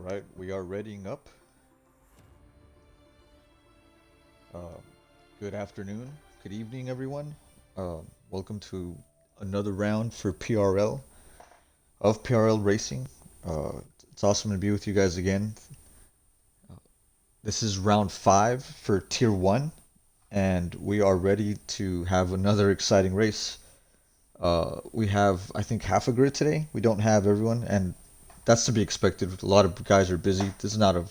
Alright, we are readying up. Uh, Good afternoon, good evening, everyone. Welcome to another round for PRL of PRL Racing. It's awesome to be with you guys again. This is round 5 for Tier 1, and we are ready to have another exciting race. We have, I think, half a grid today. We don't have everyone, and that's to be expected. A lot of guys are busy. This is not a,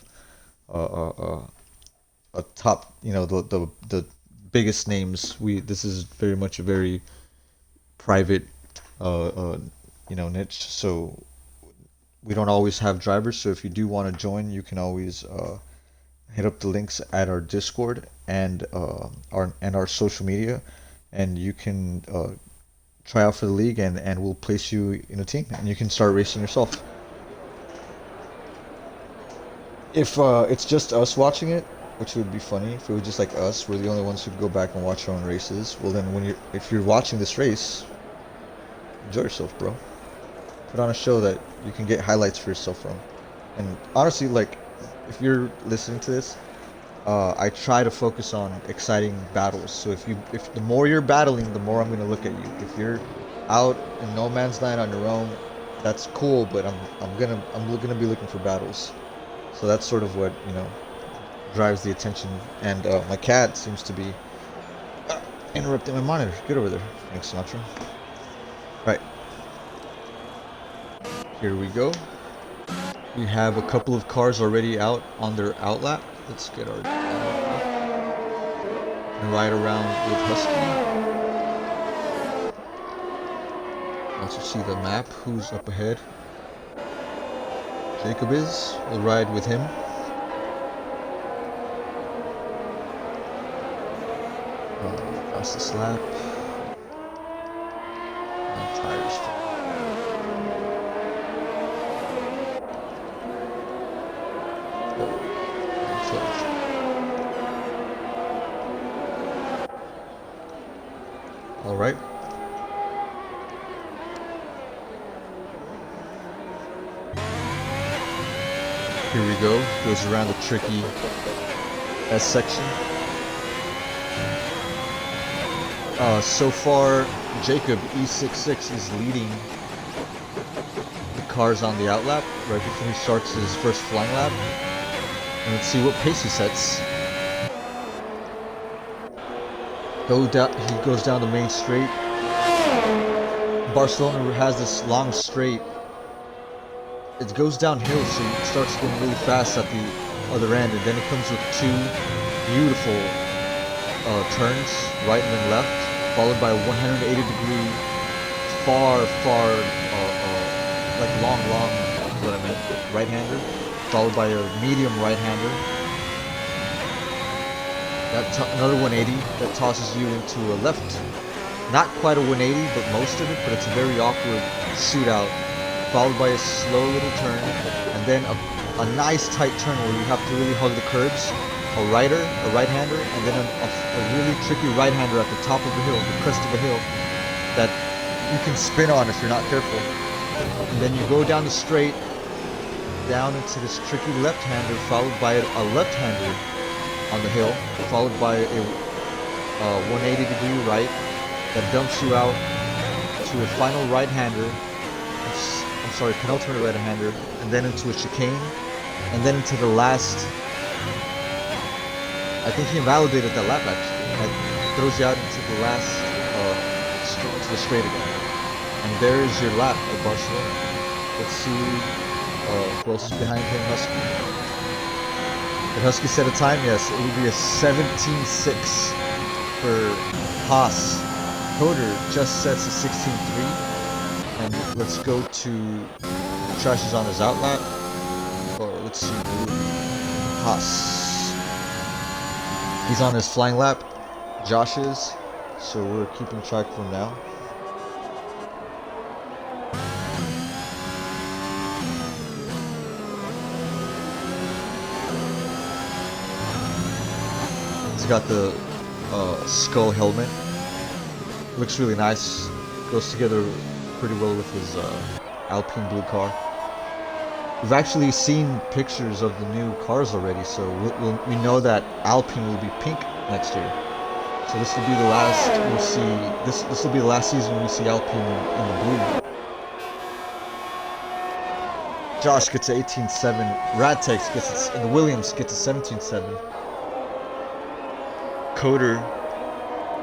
a, a top, the biggest names. This is very much a very private, uh, uh, niche. So we don't always have drivers. So if you do want to join, you can always hit up the links at our Discord and our social media, and you can try out for the league, and we'll place you in a team, and you can start racing yourself. If it's just us watching it, which would be funny if it was just like us, we're the only ones who'd go back and watch our own races. Well, then if you're watching this race, enjoy yourself, bro. Put on a show that you can get highlights for yourself from. And honestly, like, if you're listening to this, I try to focus on exciting battles. So if the more you're battling, the more I'm gonna look at you. If you're out in no man's land on your own, that's cool, but I'm gonna be looking for battles. So that's sort of what drives the attention. And my cat seems to be interrupting my monitor. Get over there, thanks, Sinatra. Right, here we go. We have a couple of cars already out on their outlap. Let's get our and ride around with Husky. Also see the map. Who's up ahead? Jacob is. We'll ride with him. Fastest lap. And tires. All right. Here we go. Goes around the tricky S section. So far, Jacob E66 is leading the cars on the outlap right before he starts his first flying lap. And let's see what pace he sets. He goes down the main straight. Barcelona has this long straight. It goes downhill, so it starts going really fast at the other end, and then it comes with two beautiful turns, right and then left, followed by a 180-degree, like long, is what I meant, right-hander, followed by a medium right-hander. Another 180 that tosses you into a left. Not quite a 180, but most of it, but it's a very awkward shootout, followed by a slow little turn, and then a nice tight turn where you have to really hug the curbs, a right-hander, and then a really tricky right-hander at the top of the hill, the crest of the hill, that you can spin on if you're not careful. And then you go down the straight, down into this tricky left-hander, followed by a left-hander on the hill, followed by a 180-degree right that dumps you out to a final right-hander, penultimate right-hander, and then into a chicane, and then into the last. I think he invalidated that lap actually. It throws you out into the last, to the straight again. And there is your lap at Barcelona. Let's see who else is behind him. Husky. Did Husky set a time? Yes, it would be a 17.6 for Haas. Coder just sets a 16.3. And let's go to Trash is on his outlap. Or let's see, Haas. He's on his flying lap. Josh is. So we're keeping track of him now. He's got the skull helmet. Looks really nice. Goes together pretty well with his Alpine blue car. we've actually seen pictures of the new cars already, so we know that Alpine will be pink next year. So this will be the last we'll see. This will be the last season we see Alpine in the blue. Josh gets a 18.7. Radtex gets the Williams gets a 17.7. Coder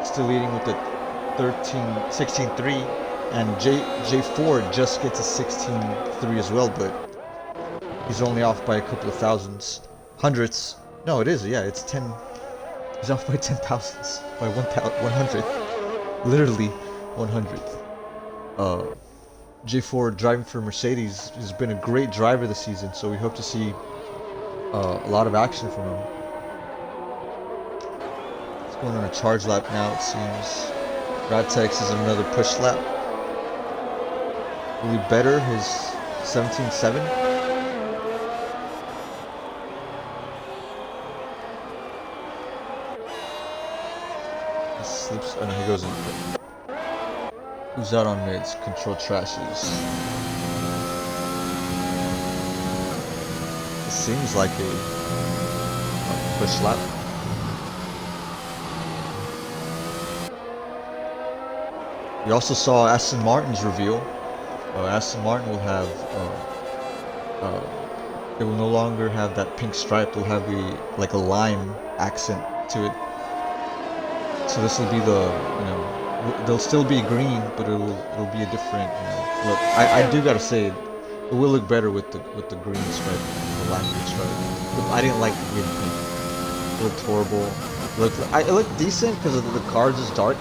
still leading with the 16.3, and J4 just gets a 16.3 as well, but he's only off by a couple of hundredths. No, it is. Yeah, it's 10. He's off by 10 thousandths, by 100th, literally 100th. J4 driving for Mercedes has been a great driver this season, so we hope to see a lot of action from him. He's going on a charge lap now, it seems. Radtex is another push lap. Will he better his 17.7? He slips. Oh no, he goes in. Who's out on mids? Control trashes. It seems like a push lap. We also saw Aston Martin's reveal. Aston Martin will have, it will no longer have that pink stripe. It'll have like a lime accent to it. So this will be they'll still be green, but it'll be a different, look. I do gotta say, it will look better with the green stripe, the lime green stripe. I didn't like the green pink. It looked horrible. It looked decent because the cards is dark,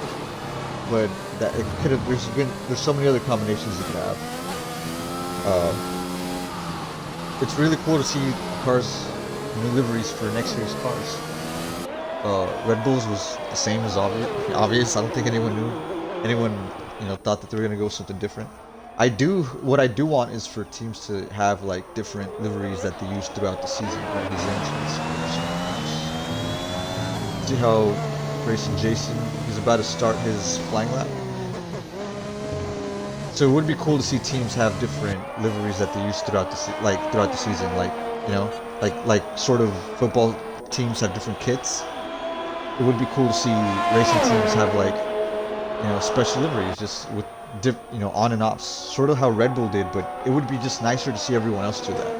but that it could have. There's so many other combinations you could have. It's really cool to see cars, new liveries for next year's cars. Red Bulls was the same as obvious. I don't think anyone thought that they were gonna go something different. What I do want is for teams to have like different liveries that they use throughout the season. Right? His entrance. See how Racing Jason, he's about to start his flying lap. So it would be cool to see teams have different liveries that they use throughout the season, like sort of football teams have different kits. It would be cool to see racing teams have like, special liveries just with on and offs, sort of how Red Bull did. But it would be just nicer to see everyone else do that.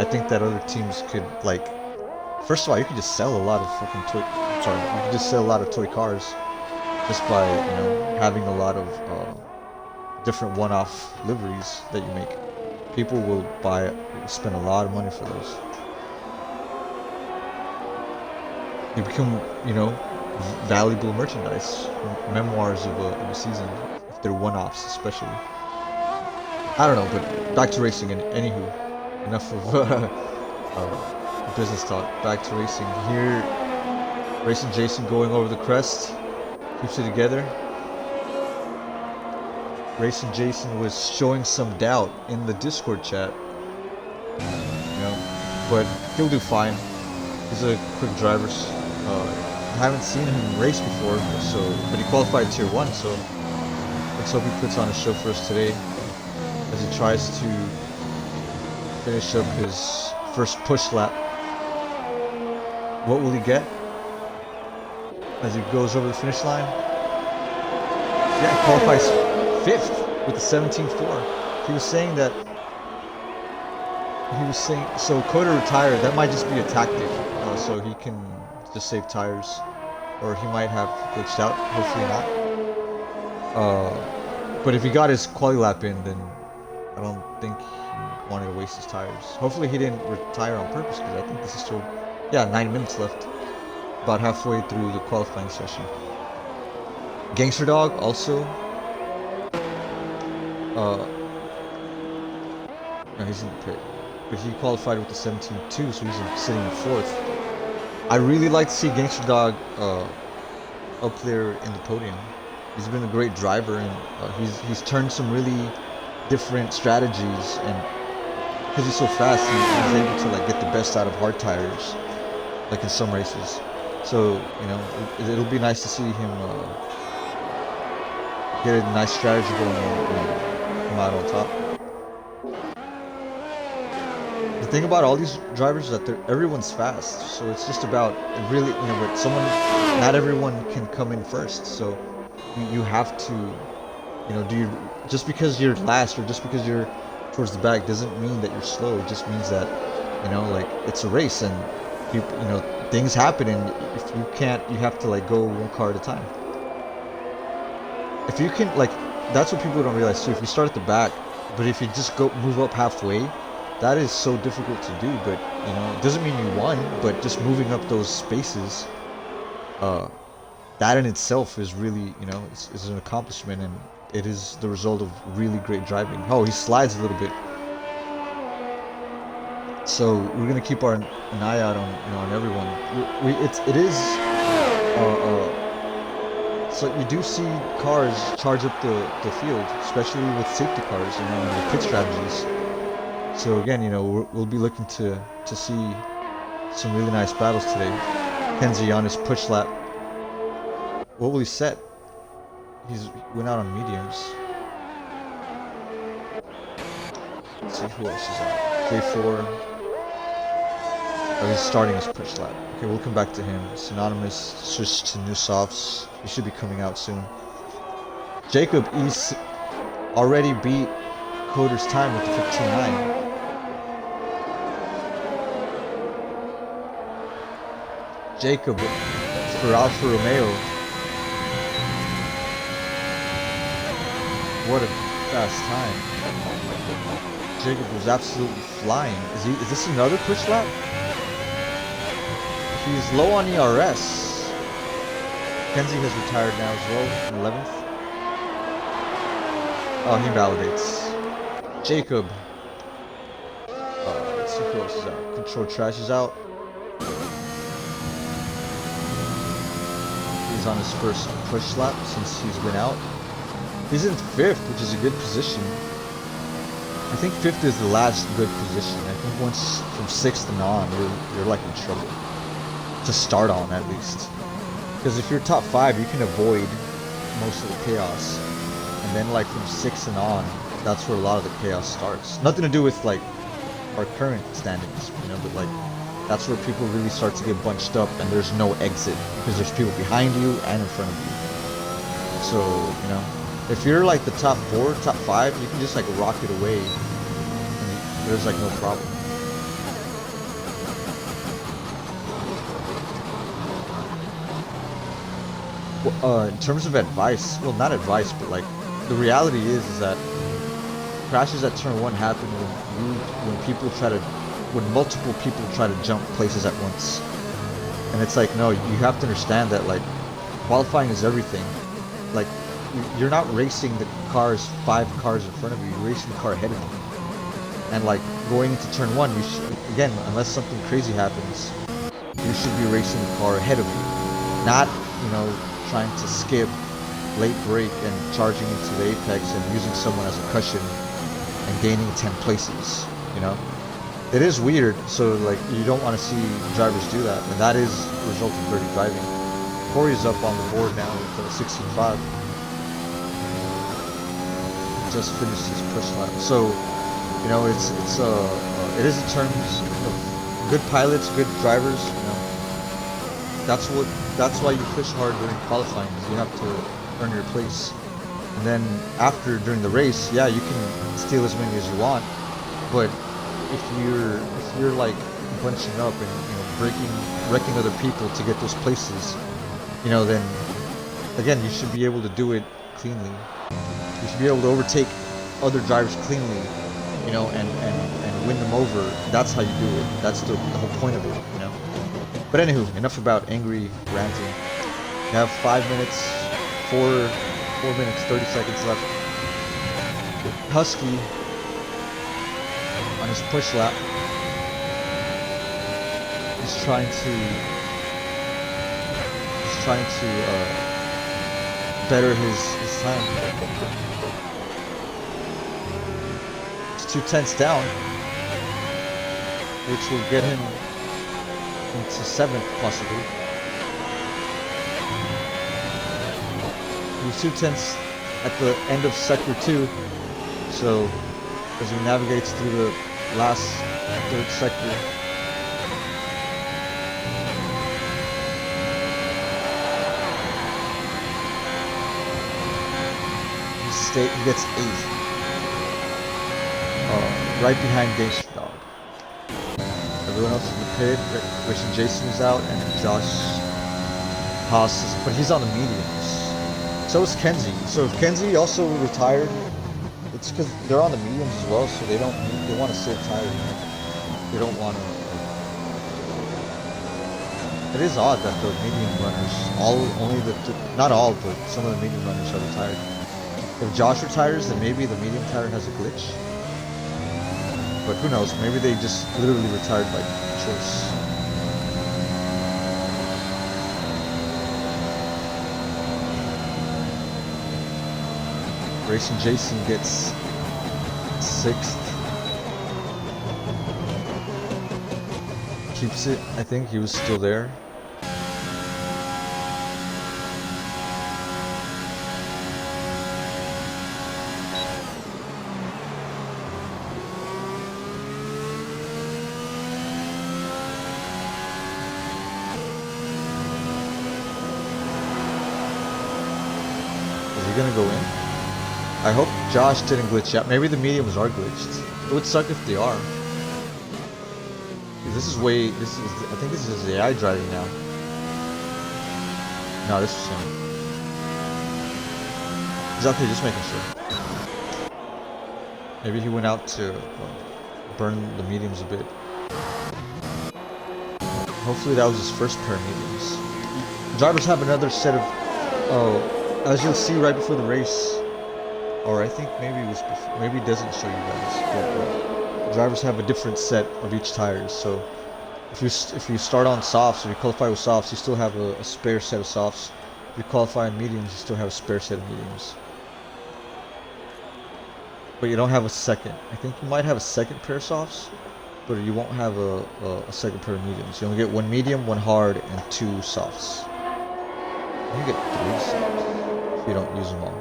I think that other teams could like. First of all, you could just sell a lot of fucking toy. Sorry, you could just sell a lot of toy cars just by having a lot of different one-off liveries that you make. People will spend a lot of money for those. They become, valuable merchandise, memoirs of a season, if they're one-offs especially. I don't know, but back to racing. And anywho, enough of business talk. Back to racing. Here, Racing Jason going over the crest, keeps it together. Racing Jason was showing some doubt in the Discord chat, but he'll do fine. He's a quick driver. I haven't seen him race before, but he qualified tier 1, so let's hope he puts on a show for us today as he tries to finish up his first push lap. What will he get as he goes over the finish line? Yeah, he qualifies 5th with the 17.4. He was saying so Coda retired. That might just be a tactic, so he can just save tires, or he might have glitched out. Hopefully not. But if he got his quali lap in, then I don't think he wanted to waste his tires. Hopefully he didn't retire on purpose, because I think this is still 9 minutes left, about halfway through the qualifying session. Gangster Dog also. No, he's in the pit, but he qualified with the 17.2, so he's sitting in 4th. I really like to see Gangster Dog up there in the podium. He's been a great driver, and he's turned some really different strategies, and because he's so fast, he's able to like get the best out of hard tires, like in some races. So it'll be nice to see him get a nice strategy going and come out on top. thing about all these drivers is that everyone's fast, so it's just about really, but not everyone can come in first, so you have to, do you just because you're last or just because you're towards the back doesn't mean that you're slow. It just means that, like it's a race and people, things happen, and if you can't, you have to like go one car at a time. If you can, like, that's what people don't realize too. If you start at the back, but if you just go move up halfway, that is so difficult to do. But it doesn't mean you won. But just moving up those spaces, that in itself is really, is an accomplishment, and it is the result of really great driving. Oh, he slides a little bit. So we're gonna keep an eye out on on everyone. It is so you do see cars charge up the field, especially with safety cars, and the pit strategies. So again, we'll be looking to see some really nice battles today. Kenzie on his push lap. What will he set? He went out on mediums. Let's see who else is out. K4. Oh, he's starting his push lap. Okay, we'll come back to him. Synonymous switched to new softs. He should be coming out soon. Jacob East already beat Coder's time with the 15.9. Jacob for Alfa Romeo. What a fast time. Jacob was absolutely flying. Is this another push lap? He's low on ERS. Kenzie has retired now as well, in 11th. Oh, he validates. Jacob. Let's see who else is out. Control Trash is out. He's on his first push lap since he's been out. He's in 5th, which is a good position. I think 5th is the last good position. I think once from 6th and on, you're like in trouble. To start on, at least. Because if you're top 5, you can avoid most of the chaos. And then like from 6 and on, that's where a lot of the chaos starts. Nothing to do with like our current standings, but like that's where people really start to get bunched up and there's no exit. Because there's people behind you and in front of you. So, if you're like the top 4, top 5, you can just like rocket away and there's like no problem. In terms of advice, well, not advice, but like the reality is that crashes at turn 1 happen when multiple people try to jump places at once. And it's like, no, you have to understand that like qualifying is everything. Like you're not racing the cars 5 cars in front of you, you're racing the car ahead of you. And like going into turn 1, you should, again, unless something crazy happens, you should be racing the car ahead of you, not trying to skip late break and charging into the apex and using someone as a cushion and gaining 10 places. It is weird, so like you don't want to see drivers do that, and that is a result of dirty driving. Corey's up on the board now with 16.5. Just finished his push lap, so it is in terms of good pilots, good drivers. That's why you push hard during qualifying, because you have to earn your place. And then during the race, yeah, you can steal as many as you want, but if you're like bunching up and wrecking other people to get those places, then again you should be able to do it cleanly. You should be able to overtake other drivers cleanly, and win them over. That's how you do it. That's the whole point of it, But anywho, enough about angry ranting. You have 5 minutes, 4 minutes, 30 seconds left. Husky on his push lap is trying to better his time. It's 2/10 down, which will get him into 7th possibly. He was 2/10 at the end of sector 2, so as he navigates through the last third sector. He gets 8th. Right behind Danger Dog. Everyone else in the pit. Racing Jason is out, and Josh Haas is, but he's on the mediums. So is Kenzie. So if Kenzie also retired, it's because they're on the mediums as well, so they want to save tires. They don't want to. It is odd that the medium runners, not all, but some of the medium runners are retired. If Josh retires, then maybe the medium tire has a glitch. But who knows? Maybe they just literally retired by choice. Racing Jason gets 6th. Keeps it. I think he was still there. Is he gonna go in? I hope Josh didn't glitch out. Maybe the mediums are glitched. It would suck if they are. I think this is AI driving now. No, this is him. He's okay, just making sure. Maybe he went out to burn the mediums a bit. Hopefully that was his first pair of mediums. Drivers have another set of, as you'll see right before the race, or I think maybe it was before, maybe it doesn't show you guys, but drivers have a different set of each tires. So if you start on softs, if you qualify with softs, you still have a spare set of softs. If you qualify in mediums, you still have a spare set of mediums. But you don't have a second. I think you might have a second pair of softs, but you won't have a second pair of mediums. You only get 1 medium, 1 hard, and 2 softs. You get 3 softs if you don't use them all.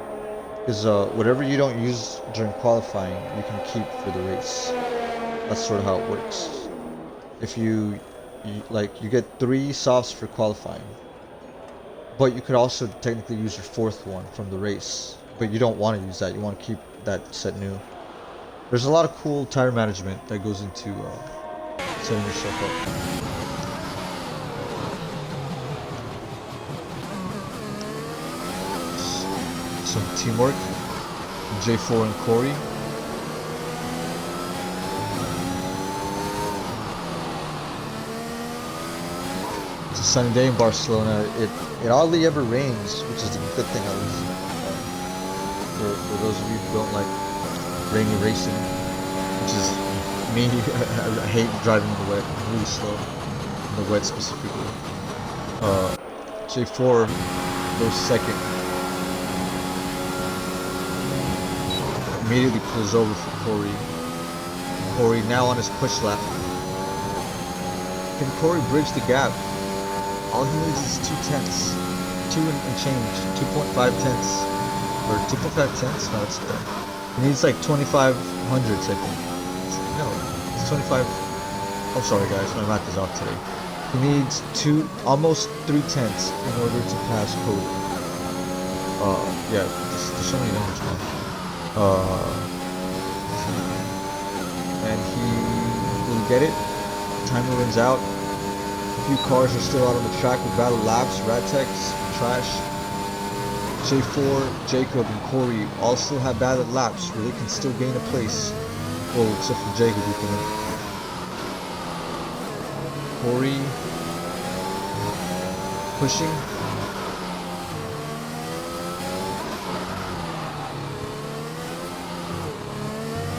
Because whatever you don't use during qualifying, you can keep for the race. That's sort of how it works. If you get 3 softs for qualifying, but you could also technically use your 4th one from the race. But you don't want to use that. You want to keep that set new. There's a lot of cool tire management that goes into setting yourself up. Some teamwork. J4 and Corey. It's a sunny day in Barcelona. It hardly ever rains, which is a good thing at least. For those of you who don't like rainy racing, which is me, I hate driving in the wet. I'm really slow in the wet specifically. J4 goes second. Immediately pulls over for Corey. Corey now on his push lap. Can Corey bridge the gap? All he needs is 2 tenths. 2 and change. 2.5 tenths. Or 2.5 tenths? No, it's he needs like 25 hundredths, I think. No, it's 25. I'm sorry guys, my math is off today. He needs almost 3 tenths in order to pass Cody. Yeah, there's so many numbers, man. And he will get it. Timer runs out. A few cars are still out on the track with battle laps. Ratex, Trash, J4, Jacob, and Corey all still have battle laps where they can still gain a place. Well, except for Jacob, who can. Corey pushing.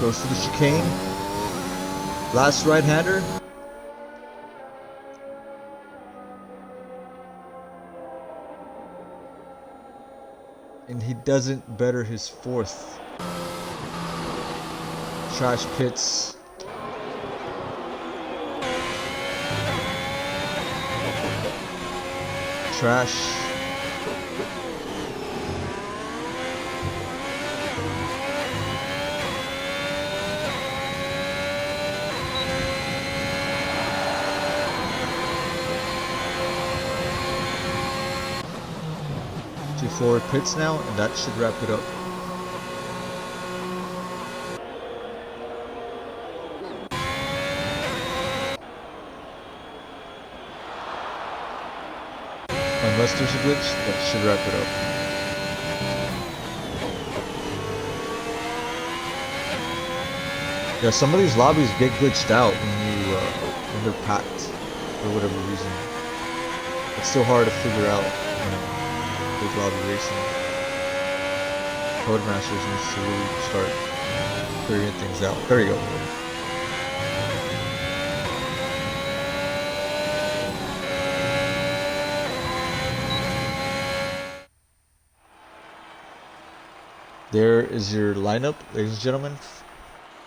Goes to the chicane. Last right-hander. And he doesn't better his 4th. Trash pits. Trash. 4 pits now, and that should wrap it up. Unless there's a glitch, that should wrap it up. Yeah, some of these lobbies get glitched out when they're packed for whatever reason. It's still hard to figure out, big lobby racing. Codemasters needs to really start figuring things out. There you go. There is your lineup, ladies and gentlemen.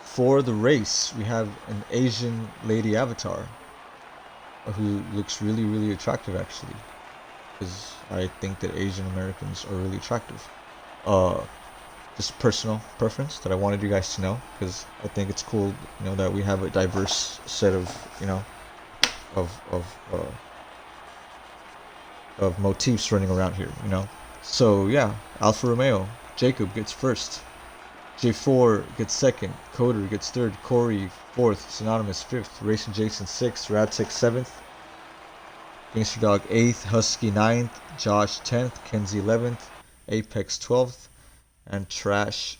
For the race, we have an Asian lady avatar who looks really, really attractive, actually. Because I think that Asian Americans are really attractive. Just personal preference that I wanted you guys to know, because I think it's cool, that we have a diverse set of, of motifs running around here, So yeah, Alfa Romeo, Jacob gets first. J4 gets second, Coder gets third, Corey fourth, Synonymous fifth, Racing Jason sixth, Radtech seventh, Gangster Dog 8th, Husky 9th, Josh 10th, Kenzie 11th, Apex 12th, and Trash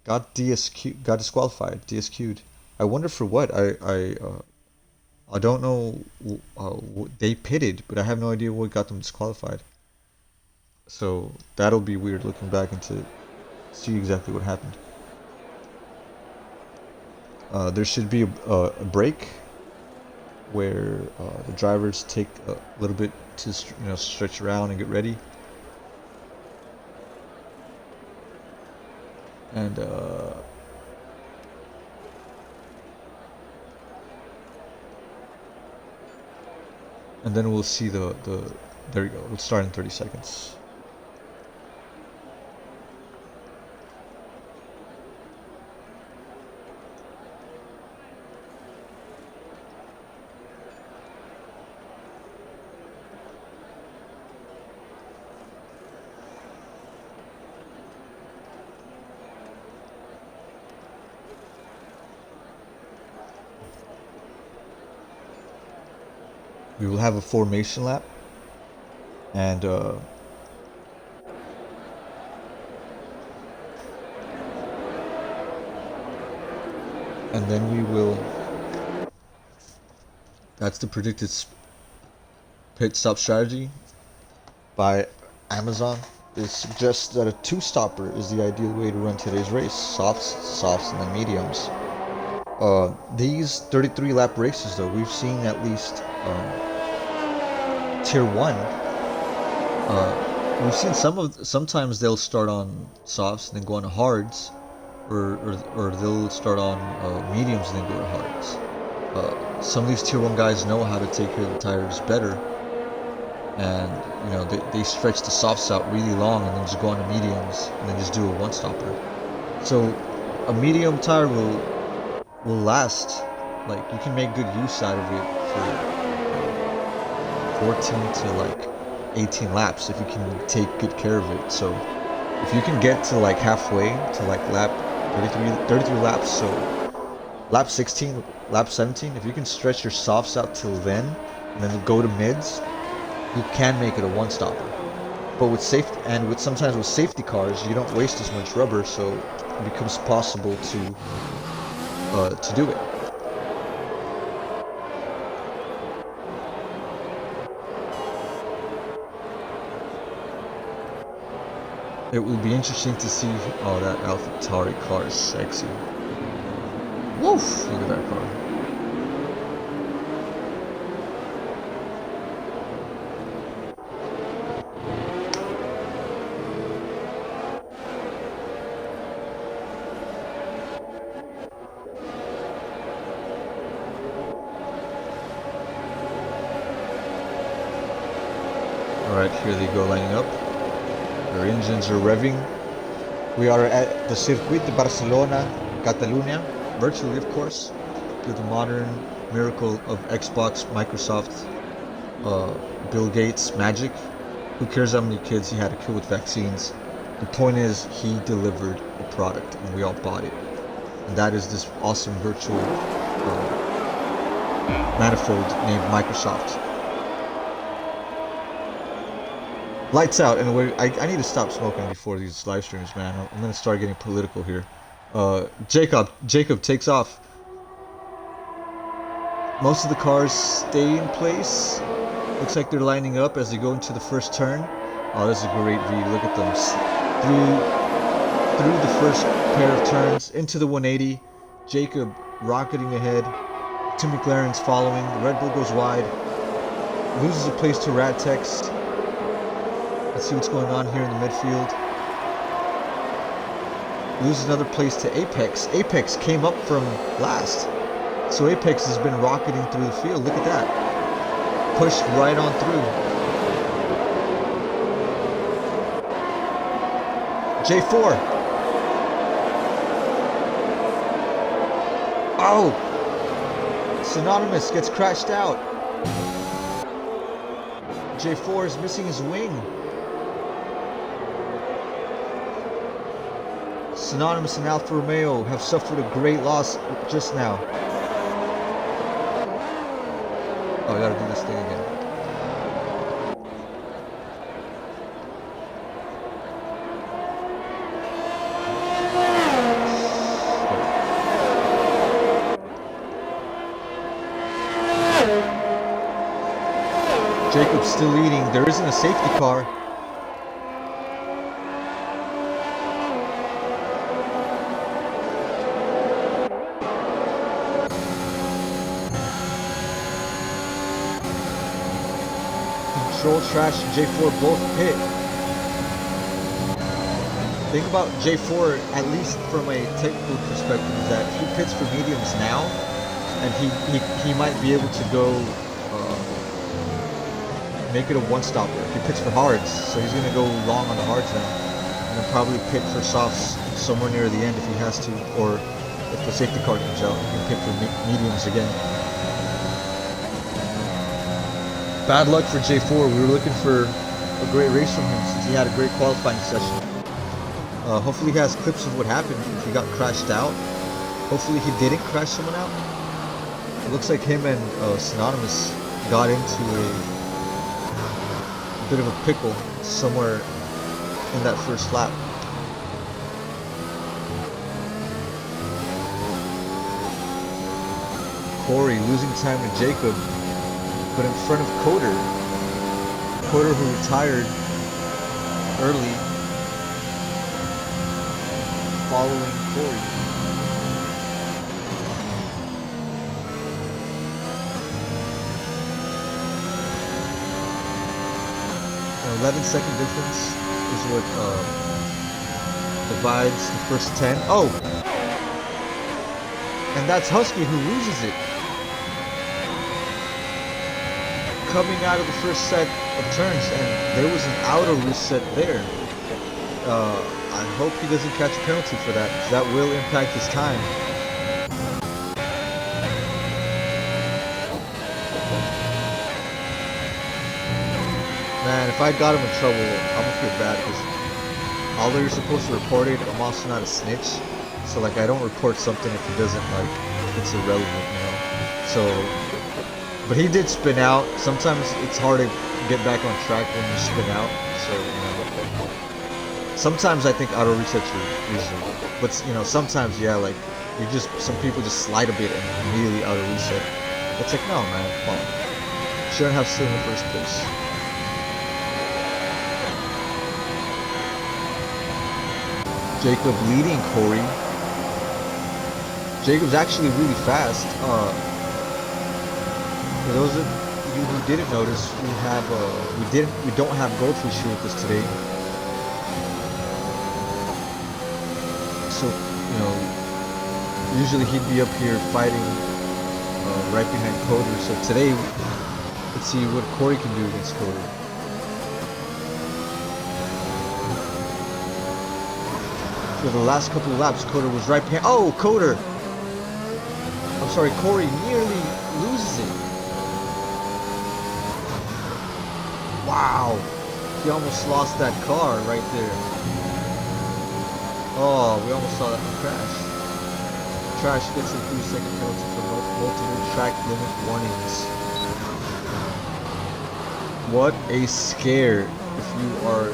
got disqualified, DSQ'd. I wonder for what. I don't know. They pitted, but I have no idea what got them disqualified. So that'll be weird looking back into see exactly what happened. There should be a break where the drivers take a little bit to stretch around and get ready, and then we'll see the there you go. It'll start in 30 seconds. We will have a formation lap, and then we will. That's the predicted pit stop strategy by Amazon. It suggests that a two-stopper is the ideal way to run today's race. Softs, and then mediums. These 33 lap races, though, we've seen at least tier 1. We've seen sometimes they'll start on softs and then go on hards, or they'll start on mediums and then go to hards. Some of these tier 1 guys know how to take care of the tires better, and they stretch the softs out really long and then just go on to mediums and then just do a one stopper. So a medium tire will last. Like, you can make good use out of it for 14 to like 18 laps if you can take good care of it. So if you can get to like halfway to like lap 33 laps, so lap 16, lap 17, if you can stretch your softs out till then and then go to mids, you can make it a one stopper. But with safety, and sometimes with safety cars, you don't waste as much rubber, so it becomes possible to do it. It will be interesting to see. Oh, that AlphaTauri car is sexy. Woof! Look at that car. Alright, here they go lining up. Their engines are revving. We are at the Circuit de Barcelona, Catalunya, virtually of course, through the modern miracle of Xbox, Microsoft, Bill Gates magic. Who cares how many kids he had to kill with vaccines? The point is, he delivered a product, and we all bought it. And that is this awesome virtual manifold named Microsoft. Lights out, and I need to stop smoking before these live streams, man. I'm gonna start getting political here. Jacob takes off. Most of the cars stay in place. Looks like they're lining up as they go into the first turn. Oh, this is a great view. Look at them. Through the first pair of turns, into the 180. Jacob rocketing ahead. Two McLarens following. The Red Bull goes wide. Loses a place to Radtex. Let's see what's going on here in the midfield. Loses another place to Apex. Apex came up from last. So Apex has been rocketing through the field. Look at that. Pushed right on through. J4. Oh! Synonymous gets crashed out. J4 is missing his wing. Synonymous and Alfa Romeo have suffered a great loss just now. Oh, I gotta do this thing again. Jacob's still leading. There isn't a safety car. Control Trash and J4 both pit. Thing about J4, at least from a technical perspective, is that he pits for mediums now, and he might be able to go make it a one-stopper. He pits for hards, so he's gonna go long on the hards now, and then probably pit for softs somewhere near the end if he has to, or if the safety car comes out, he can pit for mediums again. Bad luck for J4. We were looking for a great race from him since he had a great qualifying session. Hopefully he has clips of what happened if he got crashed out. Hopefully he didn't crash someone out. It looks like him and Synonymous got into a bit of a pickle somewhere in that first lap. Corey losing time to Jacob, but in front of Coder. Coder, who retired early, following Corey. 11-second difference is what divides the first 10. Oh! And that's Husky who loses it. Coming out of the first set of turns, and there was an outer reset there. I hope he doesn't catch a penalty for that, because that will impact his time. Man, if I got him in trouble, I'm gonna feel bad, because although you're supposed to report it, I'm also not a snitch. So like, I don't report something if it doesn't, like, if it's irrelevant, you know? So, but he did spin out. Sometimes it's hard to get back on track when you spin out. So, you know, sometimes I think auto resets are reasonable. But, you know, sometimes, yeah, like, some people just slide a bit and immediately auto reset. It's like, no, man, come on. Shouldn't have still in the first place. Jacob leading Corey. Jacob's actually really fast. For those of you who didn't notice, we don't have Goldfish here with us today. So, you know, usually he'd be up here fighting right behind Coder. So today, let's see what Corey can do against Coder. For the last couple of laps, Coder was right behind. Oh, Coder! I'm sorry, Corey nearly loses it. Wow. He almost lost that car right there. Oh, we almost saw that one crash. Trash gets a 3-second penalty for multiple track limit warnings. What a scare if you are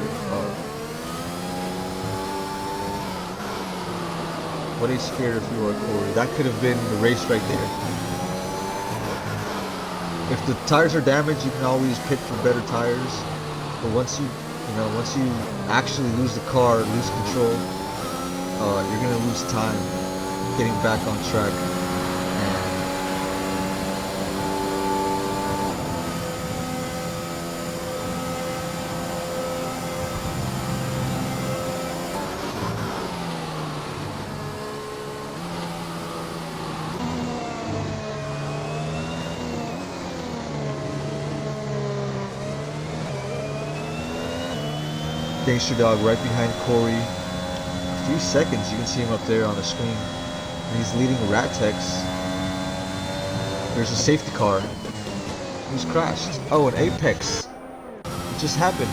what a scare if you are Corey. That could have been the race right there. If the tires are damaged, you can always pick for better tires. But once once you actually lose the car, lose control, you're gonna lose time getting back on track. Gangster Dog right behind Corey. A few seconds, you can see him up there on the screen. And he's leading Ratex. There's a safety car. Who's crashed? Oh, an Apex. It just happened.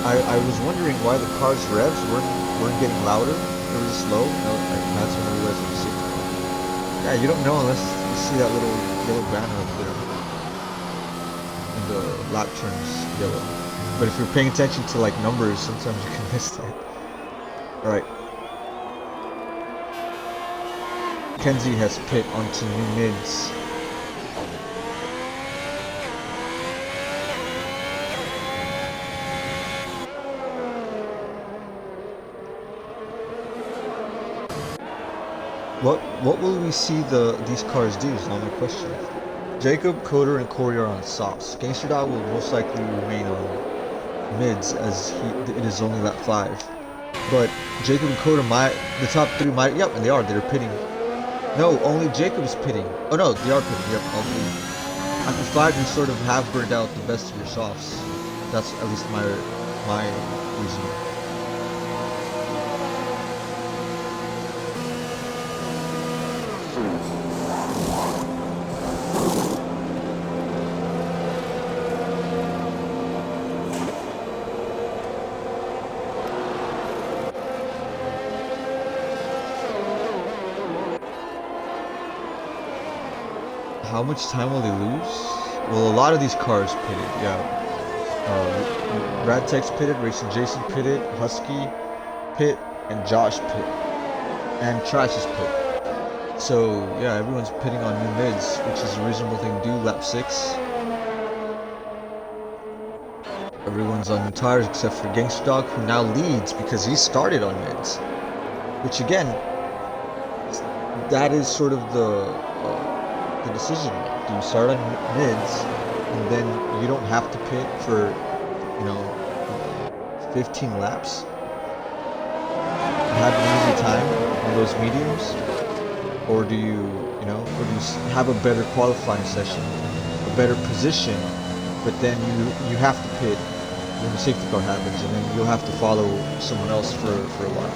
I was wondering why the car's revs weren't getting louder. They were just low. No, that's when I realized it was a safety car. Yeah, you don't know unless you see that little yellow banner up there. And the lap turns yellow. But if you're paying attention to like numbers, sometimes you can miss that. Alright. Kenzie has pit onto new mids. What will we see these cars do is now my question. Jacob, Coder, and Corey are on softs. Gangster Dog will most likely remain on mids as it is only lap 5. But Jacob and Coder the top 3 might, yep, and they're pitting. No, only Jacob's pitting. Oh no, they are pitting, yep, all 3. After 5, you sort of have burned out the best of your softs. That's at least my reasoning. How much time will they lose? Well, a lot of these cars pitted, yeah. Radtex pitted, Racing Jason pitted, Husky pit, and Josh pit. And Trash is pit. So, yeah, everyone's pitting on new mids, which is a reasonable thing to do, lap 6. Everyone's on new tires except for Gangster Dog, who now leads because he started on mids. Which, again, that is sort of the decision. Do you start on mids and then you don't have to pit for 15 laps and have an easy time on those mediums, or do you have a better qualifying session, a better position, but then you have to pit when the safety car happens, and then you'll have to follow someone else for a while.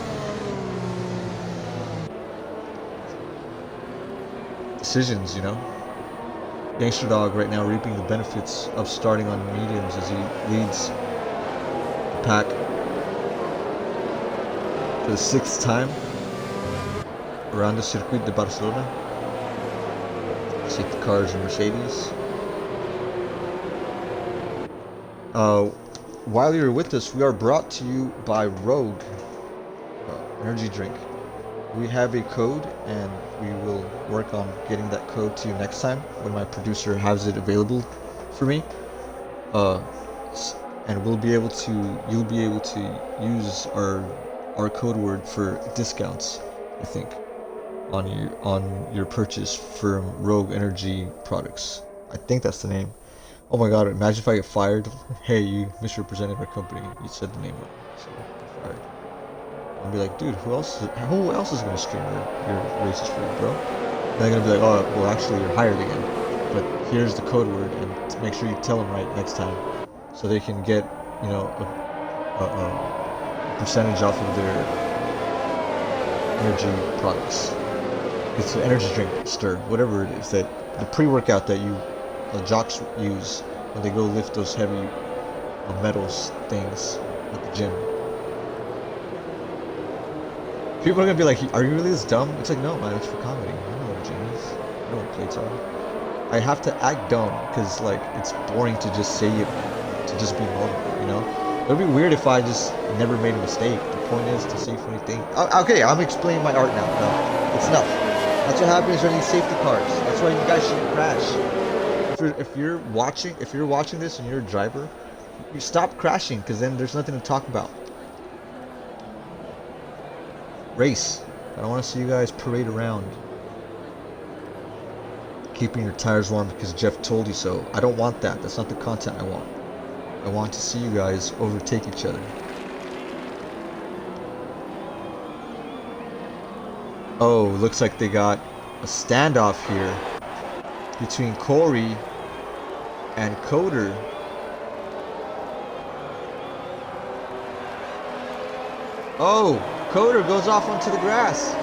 Decisions, Gangster Dog right now reaping the benefits of starting on mediums as he leads the pack for the 6th time around the Circuit de Barcelona. Safety cars and Mercedes. While you're with us, we are brought to you by Rogue energy drink. We have a code, and we will work on getting that code to you next time when my producer has it available for me. And you'll be able to use our code word for discounts, I think, on your purchase from Rogue Energy products. I think that's the name. Oh my god, imagine if I get fired. Hey, you misrepresented our company. You said the name wrong, so I'm fired. I'll be like, dude, who else is gonna stream your races for you, bro? And they're gonna be like, oh, well, actually, you're hired again. But here's the code word, and make sure you tell them right next time, so they can get, a percentage off of their energy products. It's an energy drink, Stir, whatever it is, that the pre-workout that you jocks use when they go lift those heavy metals things at the gym. People are gonna be like, "Are you really this dumb?" It's like, no, man, it's for comedy. I know what a gym is. I know what plates are. I have to act dumb because like it's boring to just say it, to just be normal, you know. It would be weird if I just never made a mistake. The point is to say funny things. Okay, I'm explaining my art now. No, it's enough. That's what happens when these safety cars. That's why you guys shouldn't crash. If you're watching this and you're a driver, you stop crashing because then there's nothing to talk about. Race. I don't want to see you guys parade around. Keeping your tires warm because Jeff told you so. I don't want that. That's not the content I want. I want to see you guys overtake each other. Oh, looks like they got a standoff here between Corey and Coder. Oh, Coder goes off onto the grass.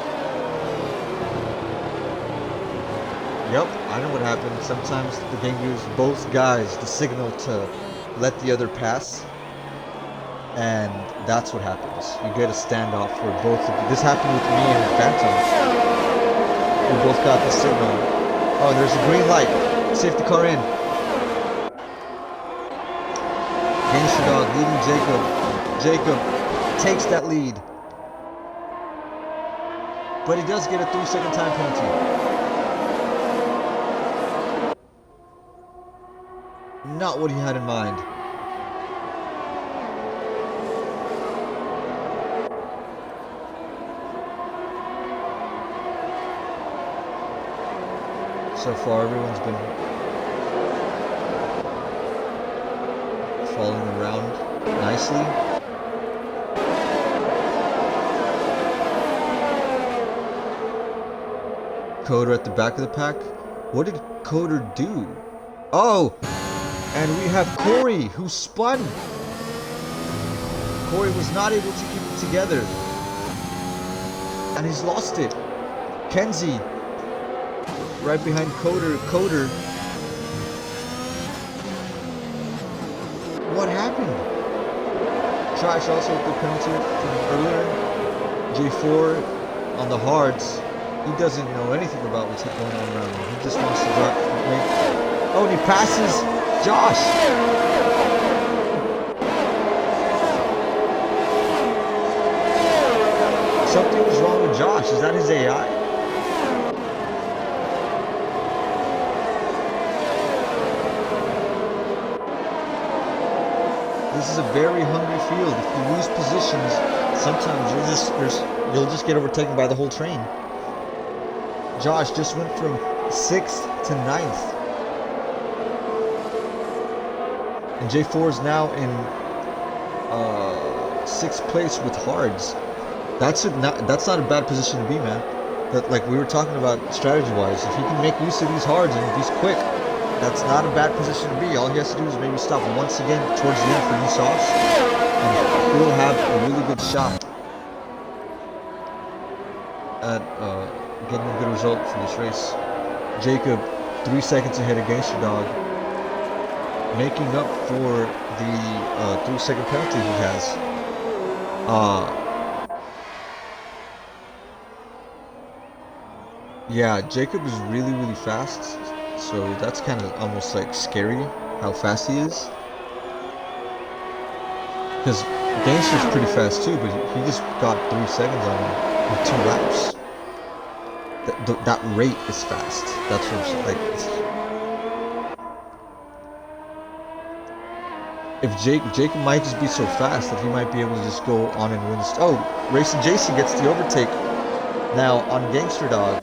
Yep, I know what happened. Sometimes the game gives both guys the signal to let the other pass. And that's what happens. You get a standoff where both of you. This happened with me and Phantom. We both got the signal. Oh, there's a green light. Safety car in. Gangster Dog leading Jacob. Jacob takes that lead. But he does get a 3-second time penalty. Not what he had in mind. So far, everyone's been following around nicely. Coder at the back of the pack. What did Coder do? Oh! And we have Corey, who spun. Corey was not able to keep it together. And he's lost it. Kenzie, right behind Coder. Coder. What happened? Trash also with the penalty from earlier. J4 on the hards. He doesn't know anything about what's going on around him. He just wants to drop. Oh, and he passes Josh. Something was wrong with Josh. Is that his AI? This is a very hungry field. If you lose positions, sometimes you'll just get overtaken by the whole train. Josh just went from 6th to 9th. And J4 is now in 6th place with hards. That's not a bad position to be, man. But like we were talking about strategy-wise, if he can make use of these hards and if he's quick, that's not a bad position to be. All he has to do is maybe stop once again towards the end for these softs, and he'll have a really good shot at getting a good result for this race. Jacob, 3 seconds ahead of Gangster Dog, making up for the 3-second penalty he has. Yeah, Jacob is really, really fast, so that's kind of almost like scary how fast he is. Because Gangster's pretty fast too, but he just got 3 seconds on him in 2 laps. That rate is fast. That's what I'm saying. Like, if Jacob might just be so fast that he might be able to just go on and win this. Oh, Racing JC gets the overtake now on Gangster Dog.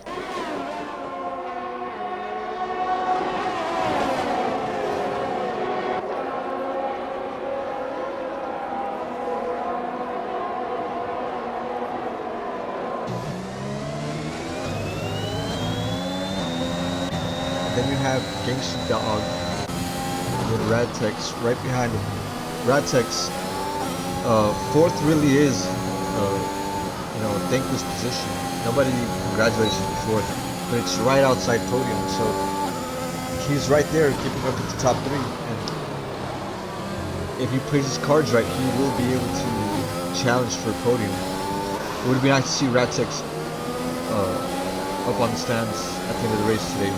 Then you have Gangster Dog with Radtex right behind him. Radtex, 4th really is, a thankless position. Nobody congratulates you for 4th, but it's right outside podium, so he's right there keeping up with the top 3. And if he plays his cards right, he will be able to challenge for a podium. It would be nice to see Ratex up on the stands at the end of the race today.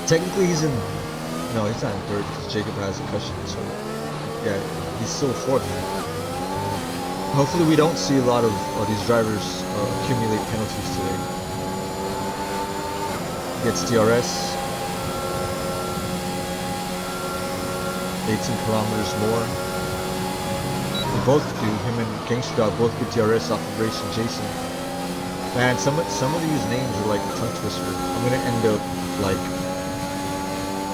Technically, he's in. No, he's not in third because Jacob has a cushion. So yeah, he's still fourth. Hopefully, we don't see a lot of these drivers accumulate penalties today. Gets DRS. 18 kilometers more. We both do. Him and Gangster Dog both get DRS off of Racing Jason. Man, some of these names are like a tongue twister. I'm gonna end up like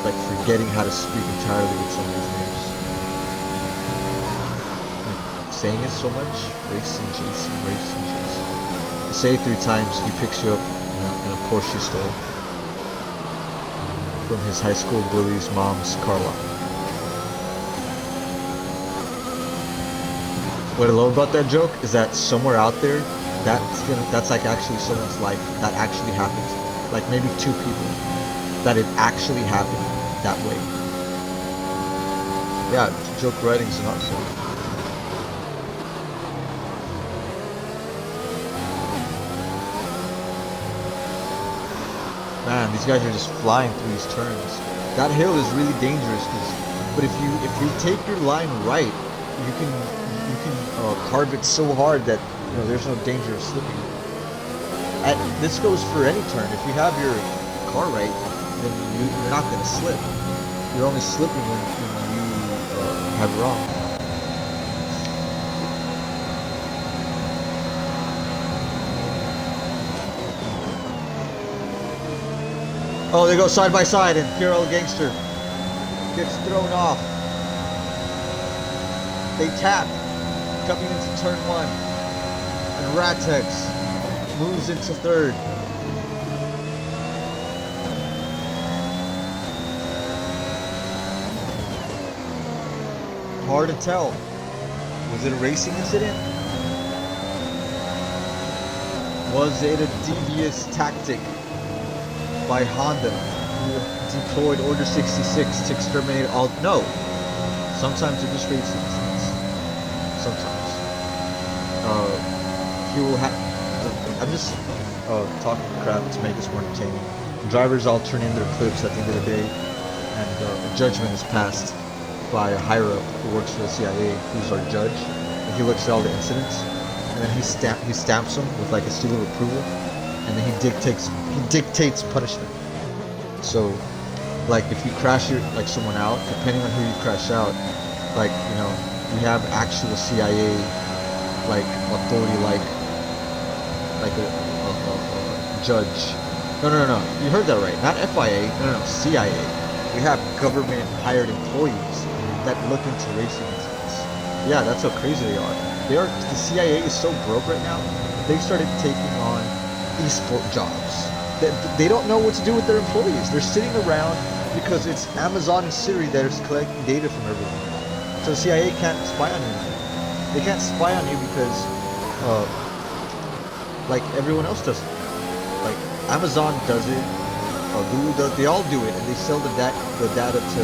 forgetting how to speak entirely with some of these names. Like, saying it so much. Racing Jason. You say it 3 times, he picks you up in a Porsche stole from his high school bully's mom's car lot. What I love about that joke is that somewhere out there, that's like actually someone's life. That actually happens. Like maybe 2 people. That it actually happened that way. Yeah, joke writing's an art form. Man, these guys are just flying through these turns. That hill is really dangerous, but if you take your line right, you can carve it so hard that there's no danger of slipping. This goes for any turn. If you have your car right, then you're not going to slip. You're only slipping when you have it wrong. Oh, they go side by side, and PRL Gangster gets thrown off. They tap coming into turn 1, and Ratex moves into third. Hard to tell. Was it a racing incident? Was it a devious tactic by Honda, who deployed Order 66 to exterminate all? No. Sometimes they're just racing incidents. Sometimes. He will have. I'm just talking crap to make this more entertaining. Drivers all turn in their clips at the end of the day, and a judgment is passed by a higher up who works for the CIA, who's our judge, and he looks at all the incidents, and then he stamps them with like a seal of approval, and then he dictates punishment. So, like if you crash someone out, depending on who you crash out, we have actual CIA authority, like a judge. No. You heard that right. Not FIA. No. CIA. We have government hired employees that look into racing incidents. Yeah, that's how crazy they are. The CIA is so broke right now. They started taking on esport jobs. They don't know what to do with their employees. They're sitting around because it's Amazon and Siri that is collecting data from everyone. So the CIA can't spy on you. They can't spy on you because, everyone else does it. Like Amazon does it, Google does. They all do it, and they sell the data to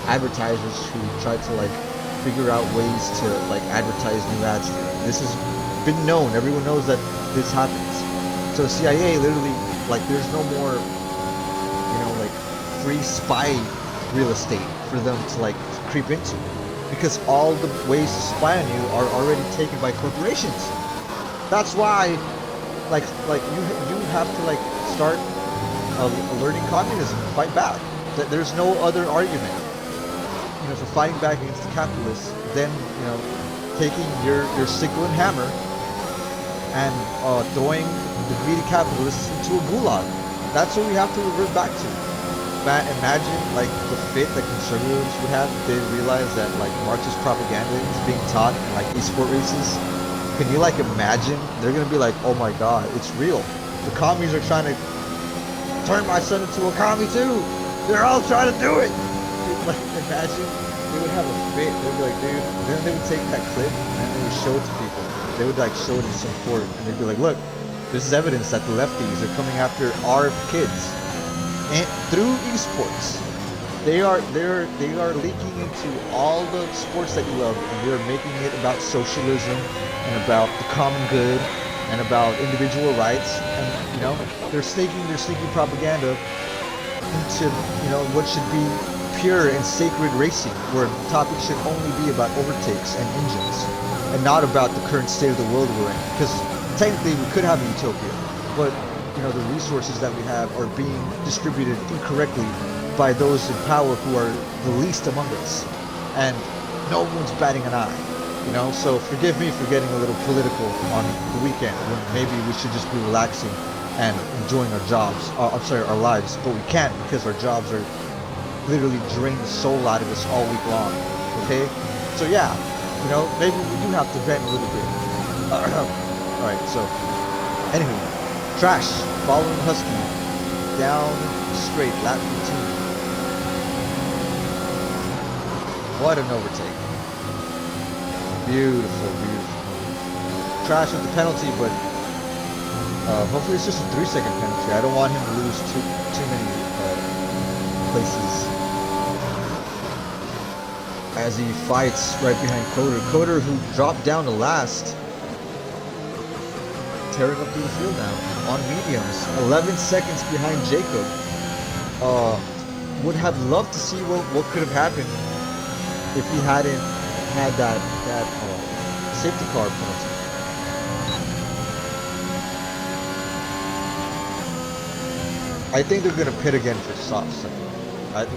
advertisers who try to figure out ways to advertise new ads. This has been known. Everyone knows that this happens. So the CIA literally, there's no more, free spy real estate for them to creep into, because all the ways to spy on you are already taken by corporations. That's why, you have to start learning communism and fight back. There's no other argument, for fighting back against the capitalists than taking your sickle and hammer and throwing the greedy capitalists into a gulag. That's what we have to revert back to. Imagine the fit that conservatives would have if they realized that Marxist propaganda is being taught in esport races. Can you imagine? They're gonna be oh my god, it's real. The commies are trying to turn my son into a commie too. They're all trying to do it. Imagine they would have a fit. They'd be dude. Then they would take that clip and they would show it to people. They would show it in some court, and they'd be look, this is evidence that the lefties are coming after our kids and through esports. They are leaking into all the sports that you love, and they're making it about socialism and about the common good and about individual rights. And they're sneaking propaganda into what should be pure and sacred racing, where the topic should only be about overtakes and engines, and not about the current state of the world we're in. Because technically we could have a utopia, but the resources that we have are being distributed incorrectly by those in power who are the least among us, and no one's batting an eye. So forgive me for getting a little political on the weekend when maybe we should just be relaxing and enjoying our jobs. I'm sorry, our lives, but we can't because our jobs are literally draining the soul out of us all week long. Okay, so yeah, maybe we do have to vent a little bit. All right, so anyway, Trash following Husky down straight lap 15. What an overtake! Beautiful, beautiful. Trash with the penalty, but hopefully it's just a 3-second penalty. I don't want him to lose too many places as he fights right behind Coder. Coder, who dropped down to last, tearing up through the field now on mediums. 11 seconds behind Jacob. Would have loved to see what could have happened if he hadn't had that safety car penalty. I think they're going to pit again for softs.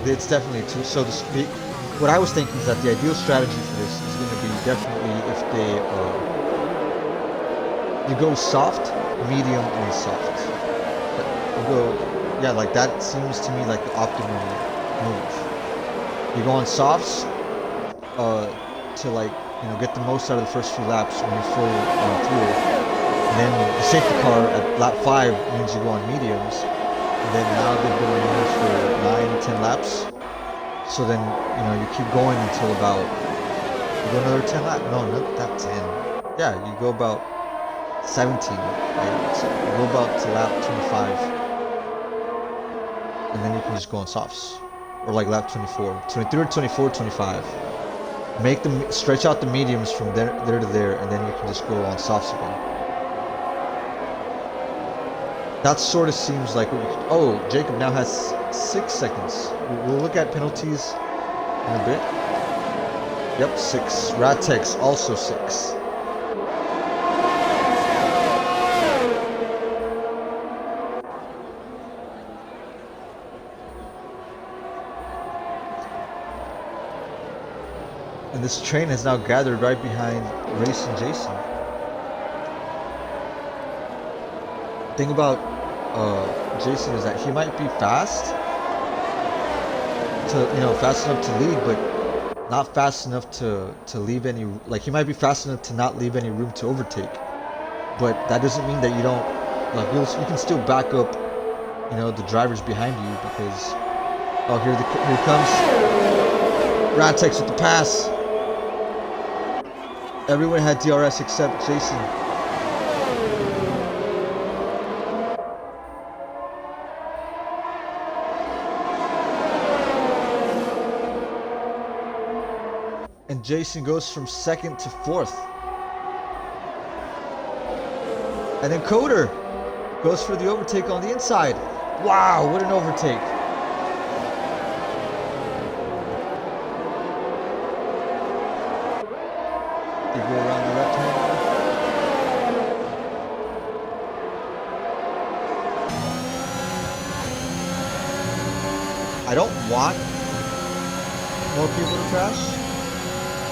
It's definitely too. So what I was thinking is that the ideal strategy for this is going to be definitely if you go soft, medium, and soft. You go, yeah, like that seems to me like the optimal move. You go on softs to get the most out of the first few laps when you're full on fuel. And then the safety car at lap 5 means you go on mediums. And then now they've been running for 9-10 laps. So then, you keep going until about, you go another 10 laps. No, not 10. Yeah, you go about 17, right? So you go about to lap 25. And then you can just go on softs. Or like lap 24. 23, 24, 25. Make them stretch out the mediums from there to there, and then you can just go on softs again. That sort of seems like what oh, Jacob now has 6 seconds. We'll look at penalties in a bit. Yep, 6. Ratex also 6. And this train has now gathered right behind Race and Jason. The thing about Jason is that he might be fast enough to lead, but not fast enough to leave any, like he might be fast enough to not leave any room to overtake. But that doesn't mean that you don't, you can still back up, the drivers behind you, because, here it comes. Ratex with the pass. Everyone had DRS except Jason. And Jason goes from 2nd to 4th. And then Coder goes for the overtake on the inside. Wow, what an overtake. They go around the left hand. I don't want more people to crash,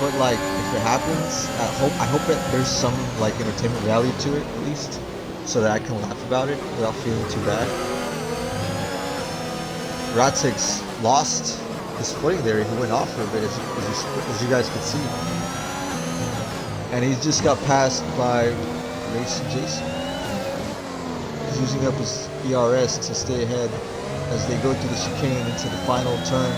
but if it happens, I hope that there's some entertainment value to it at least, so that I can laugh about it without feeling too bad. Ratex lost his footing there. He went off for a bit, as you guys could see. And he just got passed by Race and Jason. He's using up his ERS to stay ahead as they go through the chicane into the final turn.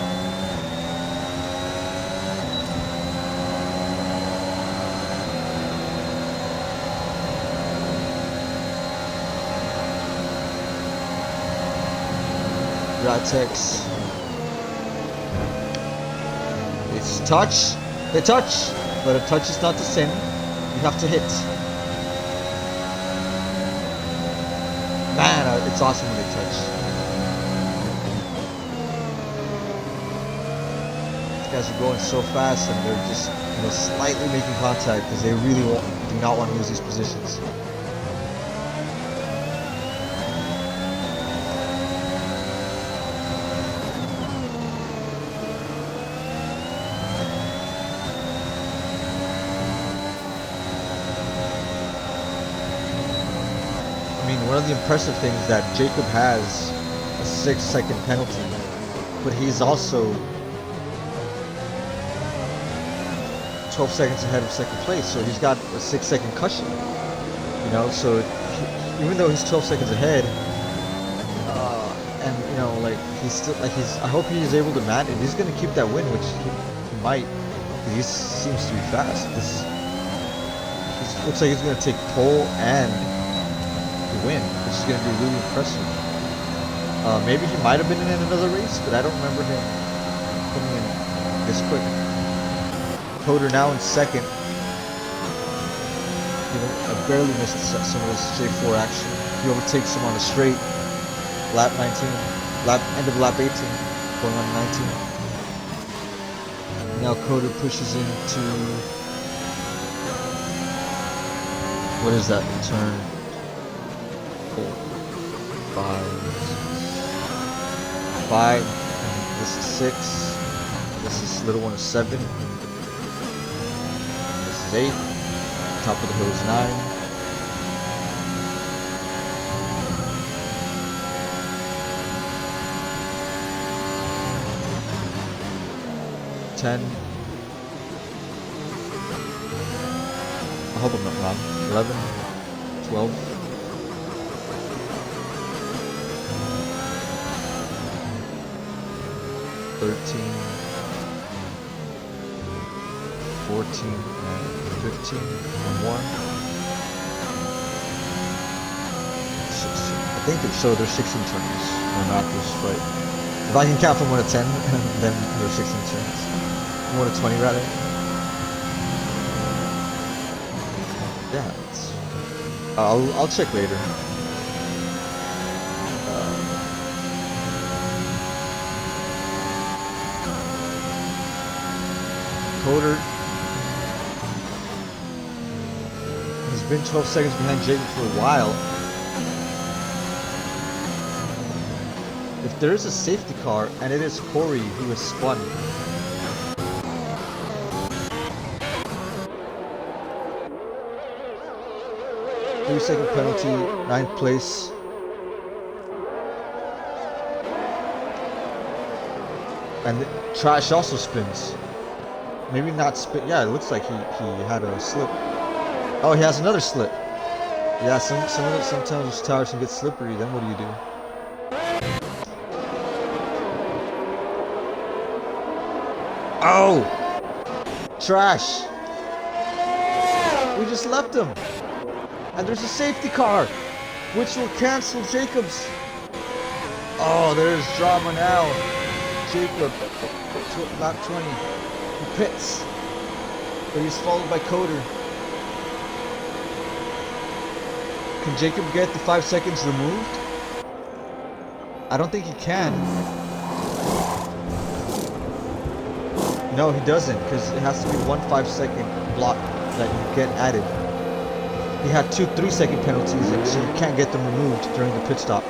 Ratex a touch. They touch, but a touch is not the sin. You have to hit. Man, it's awesome when they touch. These guys are going so fast, and they're just, slightly making contact because they really do not want to lose these positions. One of the impressive things that Jacob has a 6-second penalty, but he's also 12 seconds ahead of second place, so he's got a 6-second cushion. So even though he's 12 seconds ahead, and he's still I hope he's able to manage. He's going to keep that win, which he might. He seems to be fast. Looks like he's going to take pole and win, which is going to be really impressive. Maybe he might have been in another race, but I don't remember him coming in this quick. Coder now in second. I barely missed some of this J4 action. He overtakes him on the straight. Lap 19, end of lap 18, going on 19. Now Coder pushes into, what is that, turn 5, and this is 6, this is little one is 7, this is 8, top of the hill is 9, 10, I hope I'm not wrong, 11, 12, 13, 14, and 15, one more. 16. I think there's 16 turns. My math was right. If I can count from 1 to 10, then there's 16 turns. 1 to 20 rather. Yeah, I'll check later. Coder has been 12 seconds behind Jacob for a while. If there is a safety car, and it is Corey who has spun. Three-second penalty, 9th place. And Trash also spins. Maybe not spin. Yeah, it looks like he had a slip. Oh, he has another slip. Yeah, sometimes those tires can get slippery. Then what do you do? Oh! Trash! We just left him. And there's a safety car, which will cancel Jacob's. Oh, there's drama now. Jacob, lap 20. He pits, but he's followed by Coder. Can Jacob get the 5 seconds removed? I don't think he can. No, he doesn't, because it has to be 1 5-second block that you get added. He had 2 3-second penalties, so you can't get them removed during the pit stop.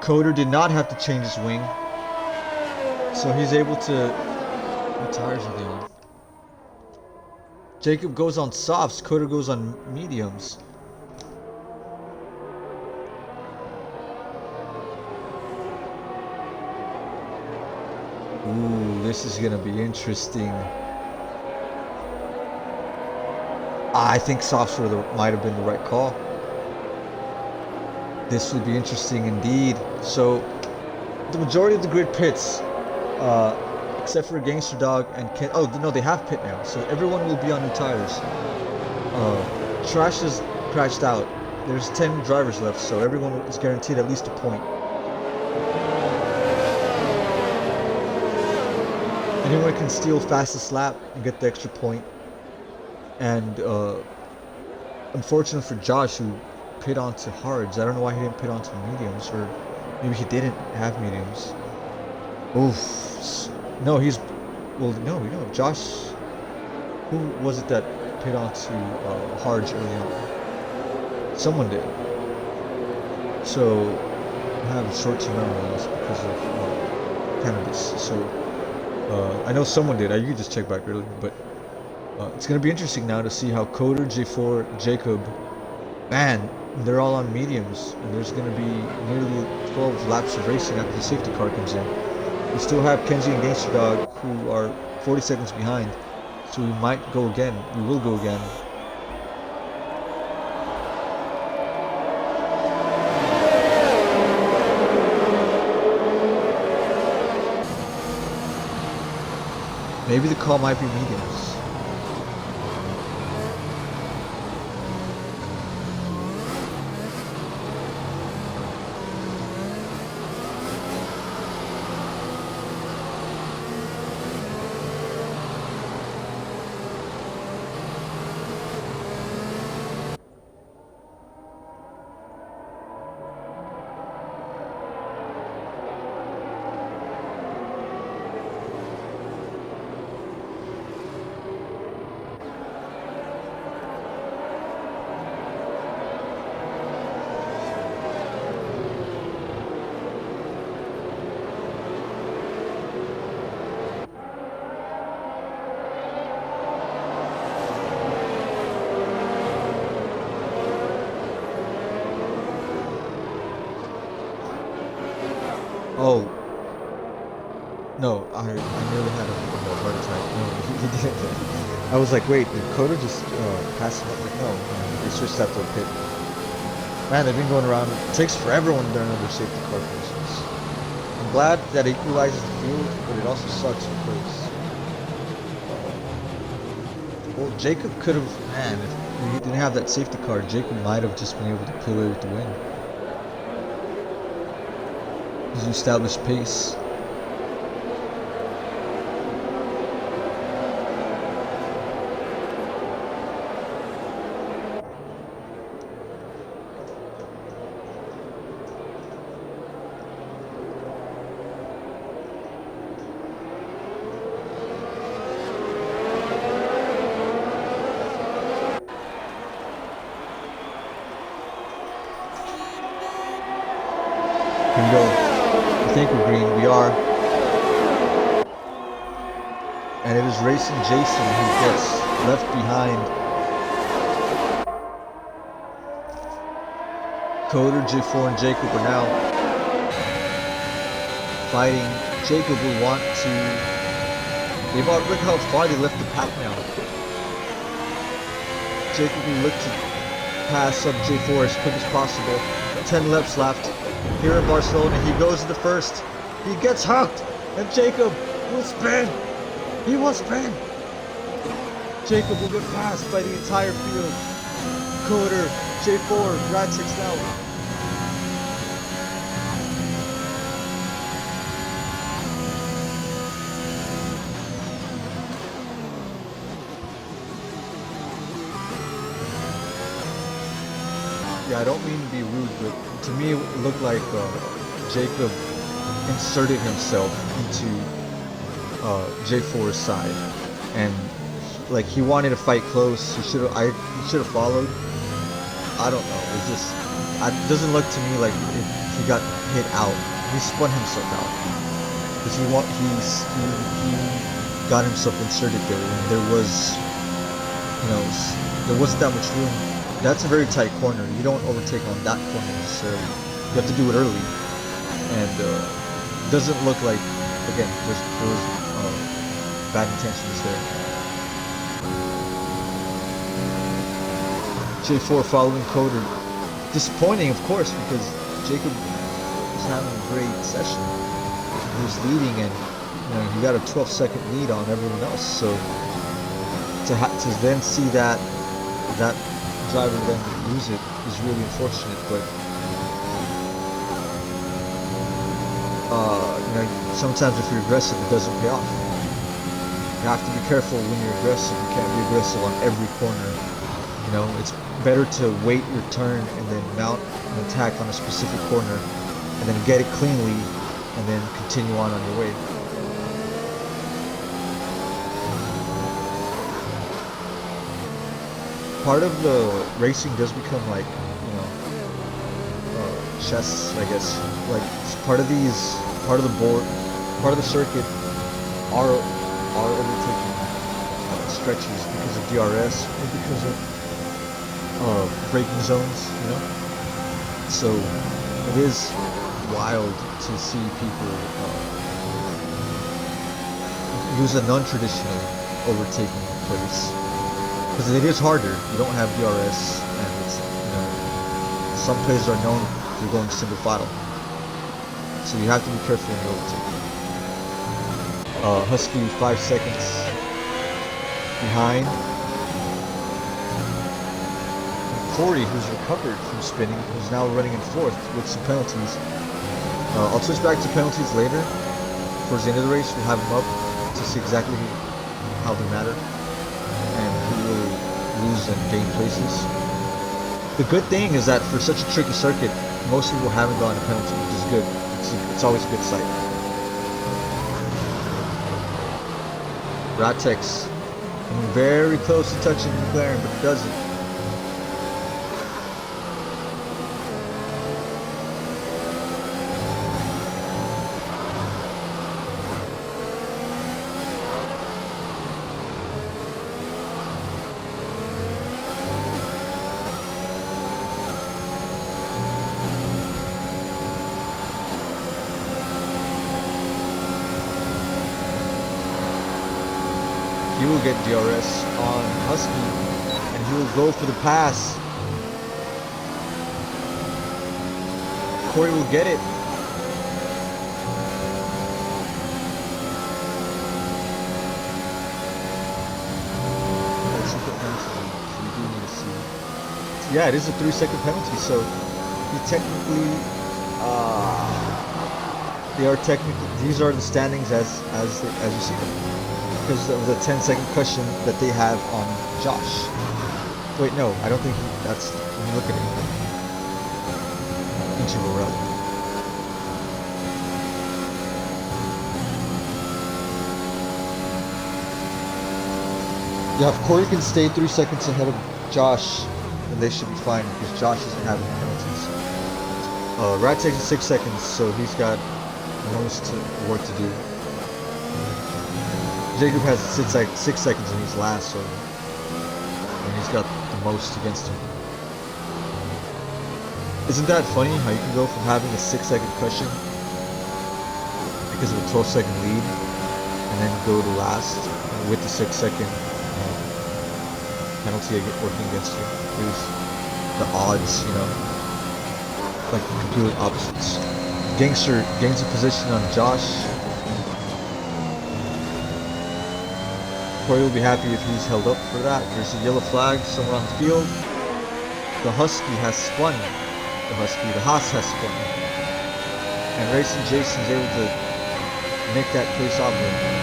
Coder did not have to change his wing, so he's able to. What tires are they on? Jacob goes on softs, Coder goes on mediums. Ooh, this is gonna be interesting. I think softs might have been the right call. This would be interesting indeed. So, the majority of the grid pits, except for Gangster Dog and Ken. Oh no, they have pit now, so everyone will be on new tires. Trash's crashed out. There's 10 drivers left, so everyone is guaranteed at least a point. Anyone can steal fastest lap and get the extra point. And unfortunate for Josh, who pit onto hards. I don't know why he didn't pit onto mediums, or maybe he didn't have mediums. Oof. No, he's... Well, no, Josh... Who was it that pit onto hards early on? Someone did. So, I have short-term memories because of cannabis. So, I know someone did. You could just check back earlier, but it's going to be interesting now to see how Coder, J4, Jacob, man, they're all on mediums, and there's going to be nearly 12 laps of racing after the safety car comes in. We still have Kenji and Gangster Dog, who are 40 seconds behind, so we might go again. We will go again. Maybe the call might be mediums. Oh. No, I nearly had a heart attack. No, he didn't. I was like, wait, did Coda just pass him up? Like, no, they switched that to a pit. Man, they've been going around. It takes forever when they're under safety car conditions. I'm glad that it equalizes the field, but it also sucks because... well, Jacob could have... Man, if he didn't have that safety car, Jacob might have just been able to pull away with the win. His established pace. Here we go. I think we're green. We are. And it is Racing Jason who gets left behind. Coder, J4, and Jacob are now fighting. Jacob will want to... look how far they left the pack now. Jacob will look to pass up J4 as quick as possible. 10 laps left. Here in Barcelona, he goes to the first. He gets hooked, and Jacob will spin. He will spin. Jacob will get passed by the entire field. Coder, J4, Grad 6 now. Yeah, I don't mean to be rude, but to me it looked like Jacob inserted himself into J4's side, and like he wanted to fight close. He should have followed. I don't know. It doesn't look to me like he got hit out. He spun himself out because he got himself inserted there, and there was, there wasn't that much room. That's a very tight corner. You don't overtake on that corner necessarily. You have to do it early. And it doesn't look like, again, there was bad intentions there. J4 following Coder. Disappointing, of course, because Jacob was having a great session. He was leading, and he got a 12-second lead on everyone else. So to then see that driver then lose it is really unfortunate, but sometimes if you're aggressive, it doesn't pay off. You have to be careful when you're aggressive. You can't be aggressive on every corner. It's better to wait your turn and then mount an attack on a specific corner and then get it cleanly and then continue on your way. Part of the racing does become like, chess, I guess. Like part of the board, part of the circuit are overtaking stretches because of DRS or because of braking zones, So it is wild to see people use a non-traditional overtaking place. Because it is harder. You don't have DRS, and it's, some places are known for going single file. So you have to be careful when you overtake. Husky 5 seconds behind. And Corey, who's recovered from spinning, who's now running in fourth with some penalties. I'll switch back to penalties later. Towards the end of the race, we'll have them up to see exactly how they matter and who will lose and gain places. The good thing is that for such a tricky circuit, most people haven't gotten a penalty, which is good. It's always a good sight. Ratex coming very close to touching McLaren, but it doesn't. He will get DRS on Husky, and he will go for the pass. Corey will get it. Yeah, it is a 3-second penalty, so he technically, these are the standings as you see them. Because of the 10-second cushion that they have on Josh. Wait, no, I don't think that's. Let me look at it. Interval rather. Yeah, if Corey can stay 3 seconds ahead of Josh, then they should be fine because Josh isn't having penalties. Rat takes 6 seconds, so he's got most work to do. Jacob has 6 seconds and he's last, so and he's got the most against him. Isn't that funny how you can go from having a 6-second cushion because of a 12-second lead and then go to last with the 6-second penalty working against you? Here's the odds, like completely opposites. Gangster gains a position on Josh. Corey will be happy if he's held up for that. There's a yellow flag somewhere on the field. The Husky has spun. The Haas has spun. And Racing Jason's able to make that place operate.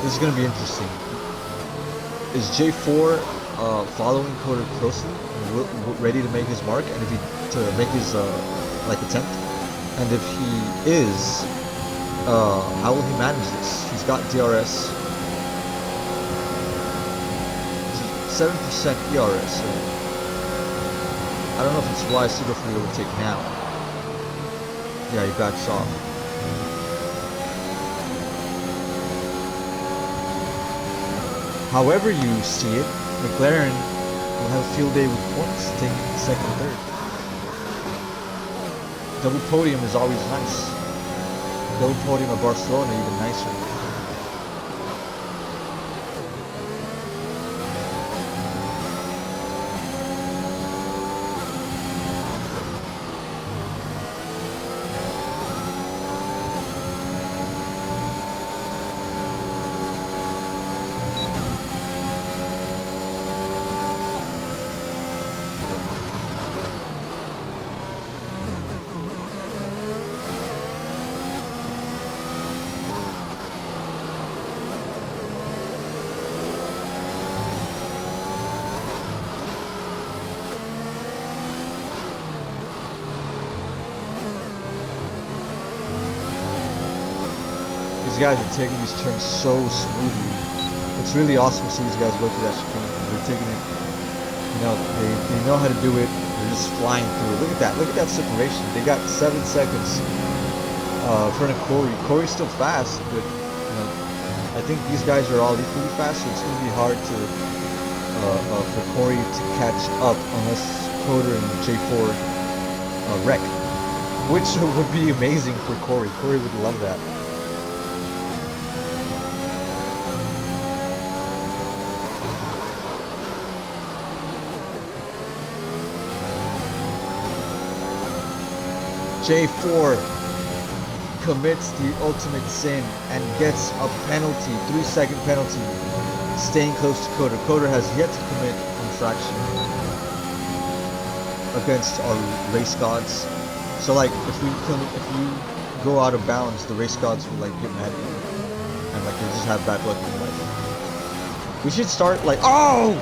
This is going to be interesting. Is J4 following Corey closely, ready to make his mark, and if he to make his attempt? And if he is, how will he manage this? He's got DRS, 7% ERS. So I don't know if it's wise to go for the overtake now. Yeah, he backs off. However you see it, McLaren will have a field day with points, taking second and third. Double podium is always nice. Double podium at Barcelona even nicer. These guys are taking these turns so smoothly. It's really awesome to see these guys go through that chicane. They're taking it, they know how to do it. They're just flying through it. Look at that. Look at that separation. They got 7 seconds in front of Corey. Corey's still fast, but I think these guys are all equally fast, so it's going to be hard to for Corey to catch up unless Coder and J4 wreck, which would be amazing for Corey. Corey would love that. J4 commits the ultimate sin and gets a penalty, 3-second penalty, staying close to Coder. Coder has yet to commit infraction against our race gods. So like, if you go out of bounds, the race gods will like get mad at you, and like they just have bad luck in life. We should start like, oh!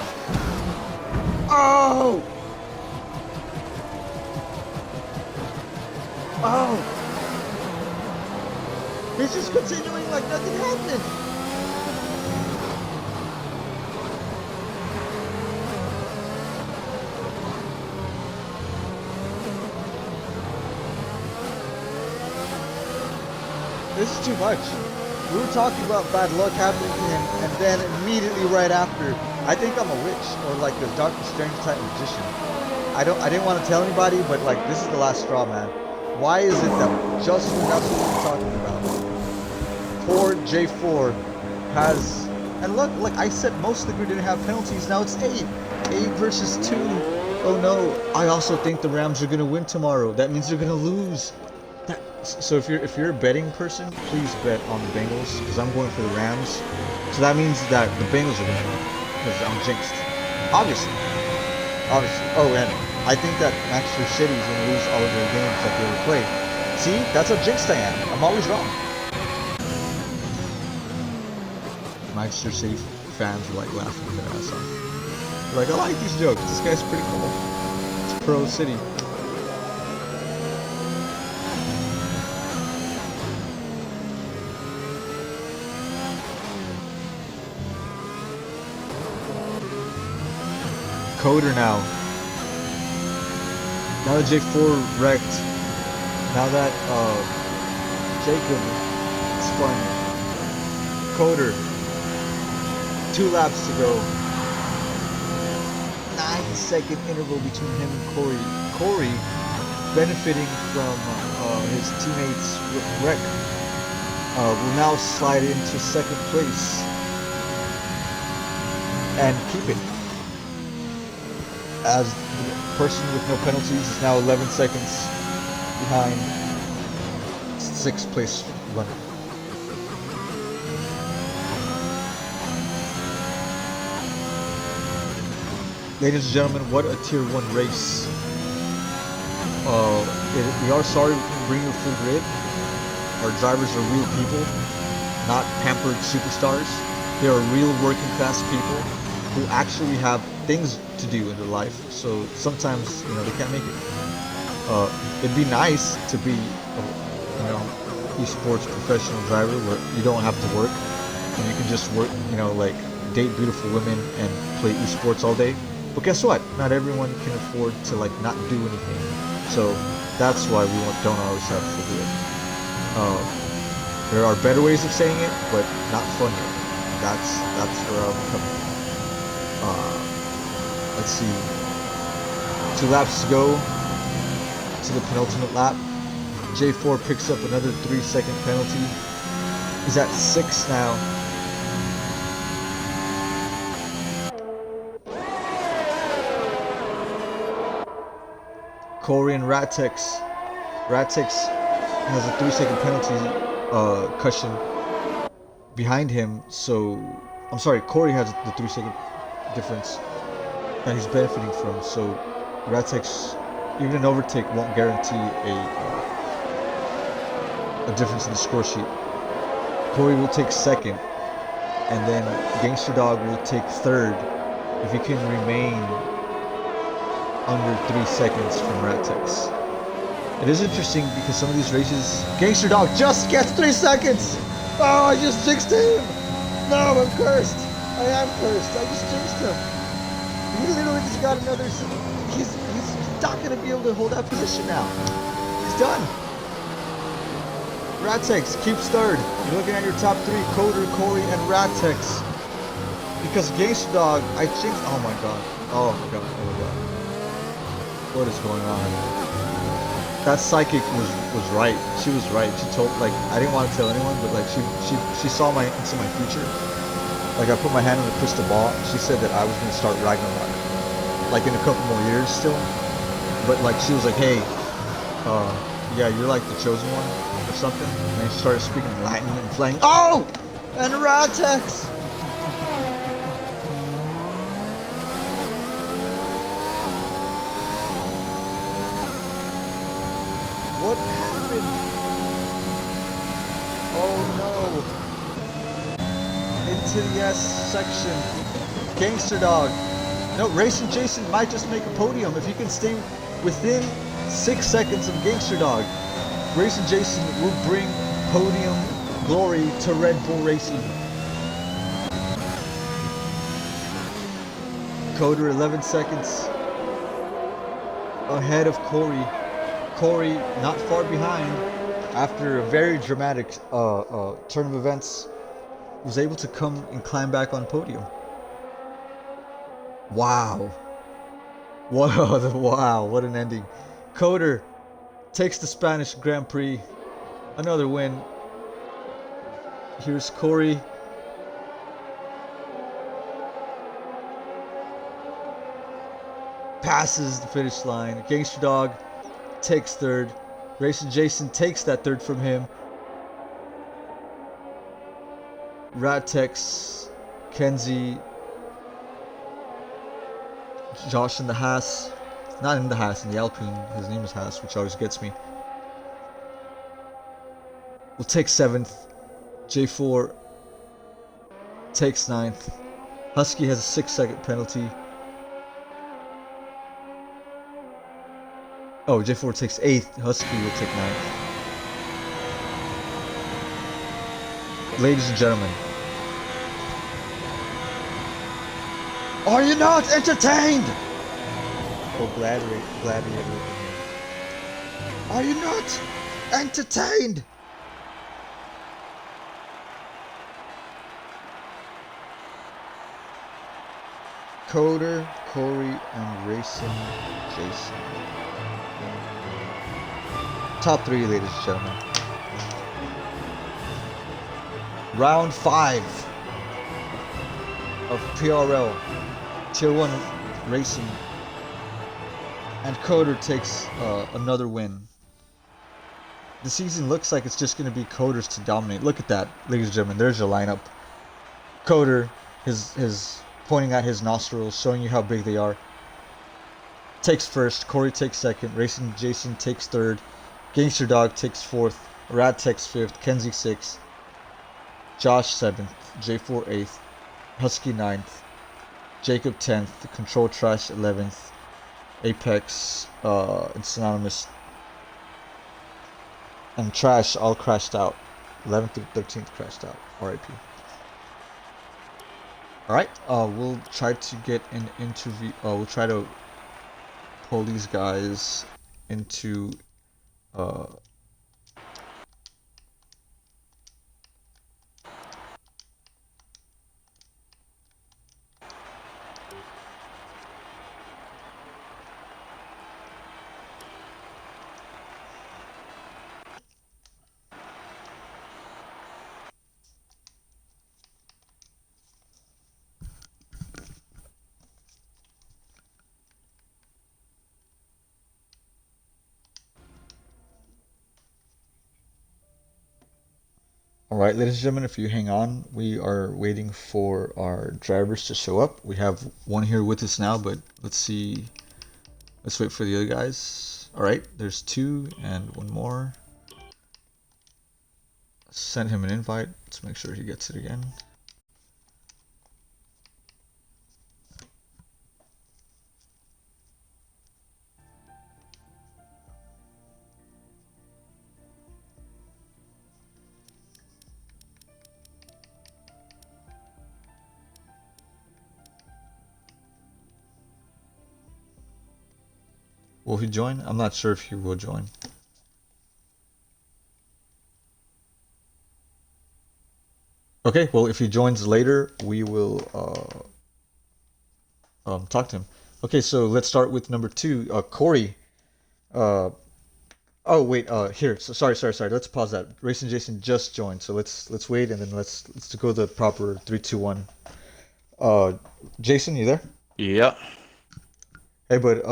He's just continuing like nothing happened. This is too much. We were talking about bad luck happening to him, and then immediately right after, I think I'm a witch or like a Doctor Strange type magician. I didn't want to tell anybody, but like this is the last straw, man. Why is it that just when that's what we're talking about, poor J4 has, and look, like I said, most of the grid didn't have penalties. Now it's 8 versus 2. Oh no! I also think the Rams are gonna win tomorrow. That means they're gonna lose. So if you're a betting person, please bet on the Bengals because I'm going for the Rams. So that means that the Bengals are gonna win because I'm jinxed. Obviously. Oh, and I think that Manchester City is going to lose all of their games that they will play. See, that's how jinxed I am. I'm always wrong. Manchester City fans are like laughing their ass off. They're like, I like these jokes. This guy's pretty cool. It's pro city. Coder now. Now that J4 wrecked, now that Jacob spun, Coder, 2 laps to go, 9-second interval between him and Corey. Corey, benefiting from his teammates' wreck, will now slide into 2nd place and keep it. As the person with no penalties is now 11 seconds behind 6th place runner. Ladies and gentlemen, what a tier 1 race. We are sorry we couldn't bring you a full grid. Our drivers are real people, not pampered superstars. They are real working class people who actually have things to do in their life, so sometimes they can't make it. It'd be nice to be esports professional driver where you don't have to work and you can just work, like date beautiful women and play esports all day. But guess what? Not everyone can afford to like not do anything. So that's why we don't always have to do it. There are better ways of saying it, but not funnier. That's where I'm coming from. Let's see. 2 laps to go to the penultimate lap. J4 picks up another 3-second penalty. He's at 6 now. Corey and Ratex. Ratex has a 3-second penalty cushion behind him, so I'm sorry, Corey has the 3-second difference that he's benefiting from. So Ratex, even an overtake won't guarantee a difference in the score sheet. Corey will take second, and then Gangster Dog will take third if he can remain under 3 seconds from Ratex. It is interesting because some of these races, Gangster Dog just gets 3 seconds. Oh, I just jinxed him. No, I'm cursed. I am cursed. I just jinxed him. He literally just got another. He's not gonna be able to hold that position now. He's done. Ratex keeps third. You're looking at your top 3: Coder, Corey, and Ratex. Because Gangster Dog, I jinxed. Oh my god. Oh my god. Oh my god. What is going on? That psychic was right. She was right. She told, like, I didn't want to tell anyone, but like she saw into my future. Like, I put my hand on the crystal ball. She said that I was gonna start Ragnarok, like in a couple more years still. But like, she was like, hey, yeah, you're like the chosen one or something. And then she started speaking Latin and playing. Oh, and Ratex. What happened? Oh no. Into the S section. Gangster Dog. No, Racing Jason might just make a podium if he can stay within 6 seconds of Gangster Dog. Racing Jason will bring podium glory to Red Bull Racing. Coder 11 seconds ahead of Corey. Corey not far behind after a very dramatic turn of events, was able to come and climb back on podium. Wow. Wow, what an ending. Coder takes the Spanish Grand Prix. Another win. Here's Corey. Passes the finish line. Gangster Dog takes third. Racing Jason takes that third from him. Ratex, Kenzie, Josh in the Haas. Not in the Haas, in the Alpine. His name is Haas, which always gets me. Will take 7th. J4 takes 9th. Husky has a 6-second penalty. Oh, J4 takes 8th. Husky will take 9th. Ladies and gentlemen, are you not entertained? Oh, gladiator. Are you not entertained? Coder, Corey, and Racing Jason. Top 3, ladies and gentlemen. Round 5 of PRL Tier 1 Racing. And Coder takes another win. The season looks like it's just going to be Coders to dominate. Look at that, ladies and gentlemen. There's your lineup. Coder, his pointing at his nostrils, showing you how big they are. Takes first. Corey takes second. Racing Jason takes third. Gangster Dog takes 4th. Rad takes 5th. Kenzie 6th. Josh 7th. J4 8th. Husky 9th. Jacob 10th. Control Trash 11th. Apex and Synonymous and Trash all crashed out. 11th through 13th crashed out. RIP. Alright, we'll try to get an interview. We'll try to pull these guys into All right, ladies and gentlemen, if you hang on, we are waiting for our drivers to show up. We have one here with us now, but let's see. Let's wait for the other guys. All right, there's two and one more. Send him an invite. Let's make sure he gets it again. Will he join? I'm not sure if he will join. Okay, well, if he joins later, we will talk to him. Okay, so let's start with number two. Corey. Uh, oh wait. Here. So sorry. Let's pause that. Racing Jason just joined, so let's wait and then let's go the proper three, two, one. Uh, Jason, you there? Yeah, Hey, but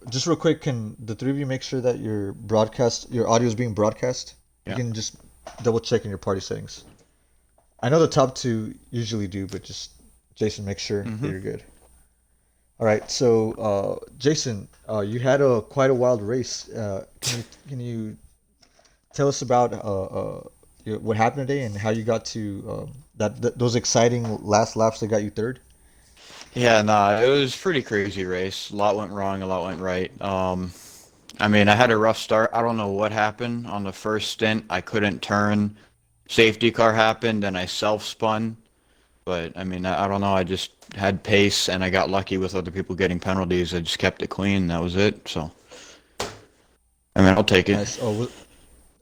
just real quick, can the three of you make sure that your audio is being broadcast? You yeah. can just double check in your party settings. I know the top two usually do, but just Jason, make sure that hmm you're good. All right, so Jason, you had a quite a wild race. Can you tell us about what happened today and how you got to those exciting last laps that got you third? Yeah, nah, it was pretty crazy race. A lot went wrong, a lot went right. I mean, I had a rough start. I don't know what happened on the first stint. I couldn't turn. Safety car happened, and I self-spun. But I mean, I don't know. I just had pace, and I got lucky with other people getting penalties. I just kept it clean. That was it. So, I mean, I'll take it. Nice.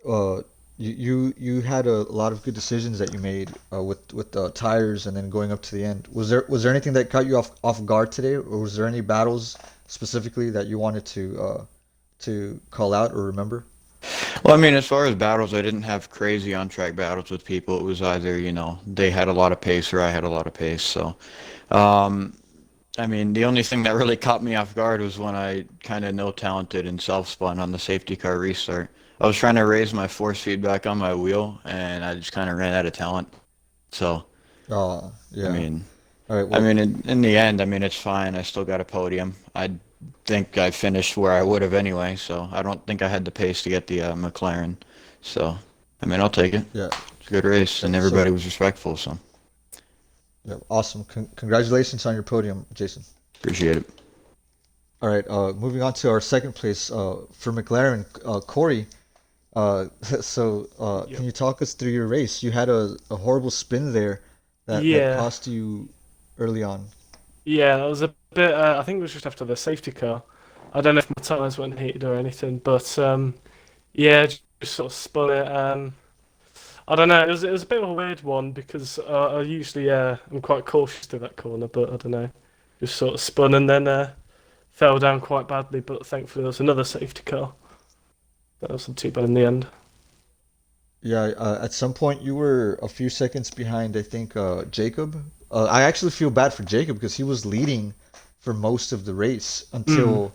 Uh, you had a lot of good decisions that you made with tires and then going up to the end. Was there anything that caught you off guard today, or was there any battles specifically that you wanted to call out or remember? Well, I mean, as far as battles, I didn't have crazy on-track battles with people. It was either, they had a lot of pace or I had a lot of pace. So, um, I mean, the only thing that really caught me off guard was when I kind of no talented and self-spun on the safety car restart. I was trying to raise my force feedback on my wheel, and I just kind of ran out of talent. So, I Yeah. mean, All right. I Well, mean, in the end, I mean, it's fine. I still got a podium. I think I finished where I would have anyway, so I don't think I had the pace to get the McLaren. So, I mean, I'll take it. yeah. It's a good race, Yeah. and everybody So, was respectful, so yeah, awesome. Congratulations on your podium, Jason. appreciate it. All right. Moving on to our second place for McLaren, Corey. Can Yep. you talk us through your race? You had a horrible spin there that Yeah, cost you early on. yeah, that was a bit. I think it was just after the safety car. I don't know if my tires weren't heated or anything, but yeah, just sort of spun it. I don't know. It was a bit of a weird one because I usually I'm quite cautious to that corner, but I don't know, just sort of spun and then fell down quite badly. But thankfully there was another safety car. That wasn't too bad in the end. Yeah, at some point you were a few seconds behind, I think, Jacob. I actually feel bad for Jacob because he was leading for most of the race Mm. until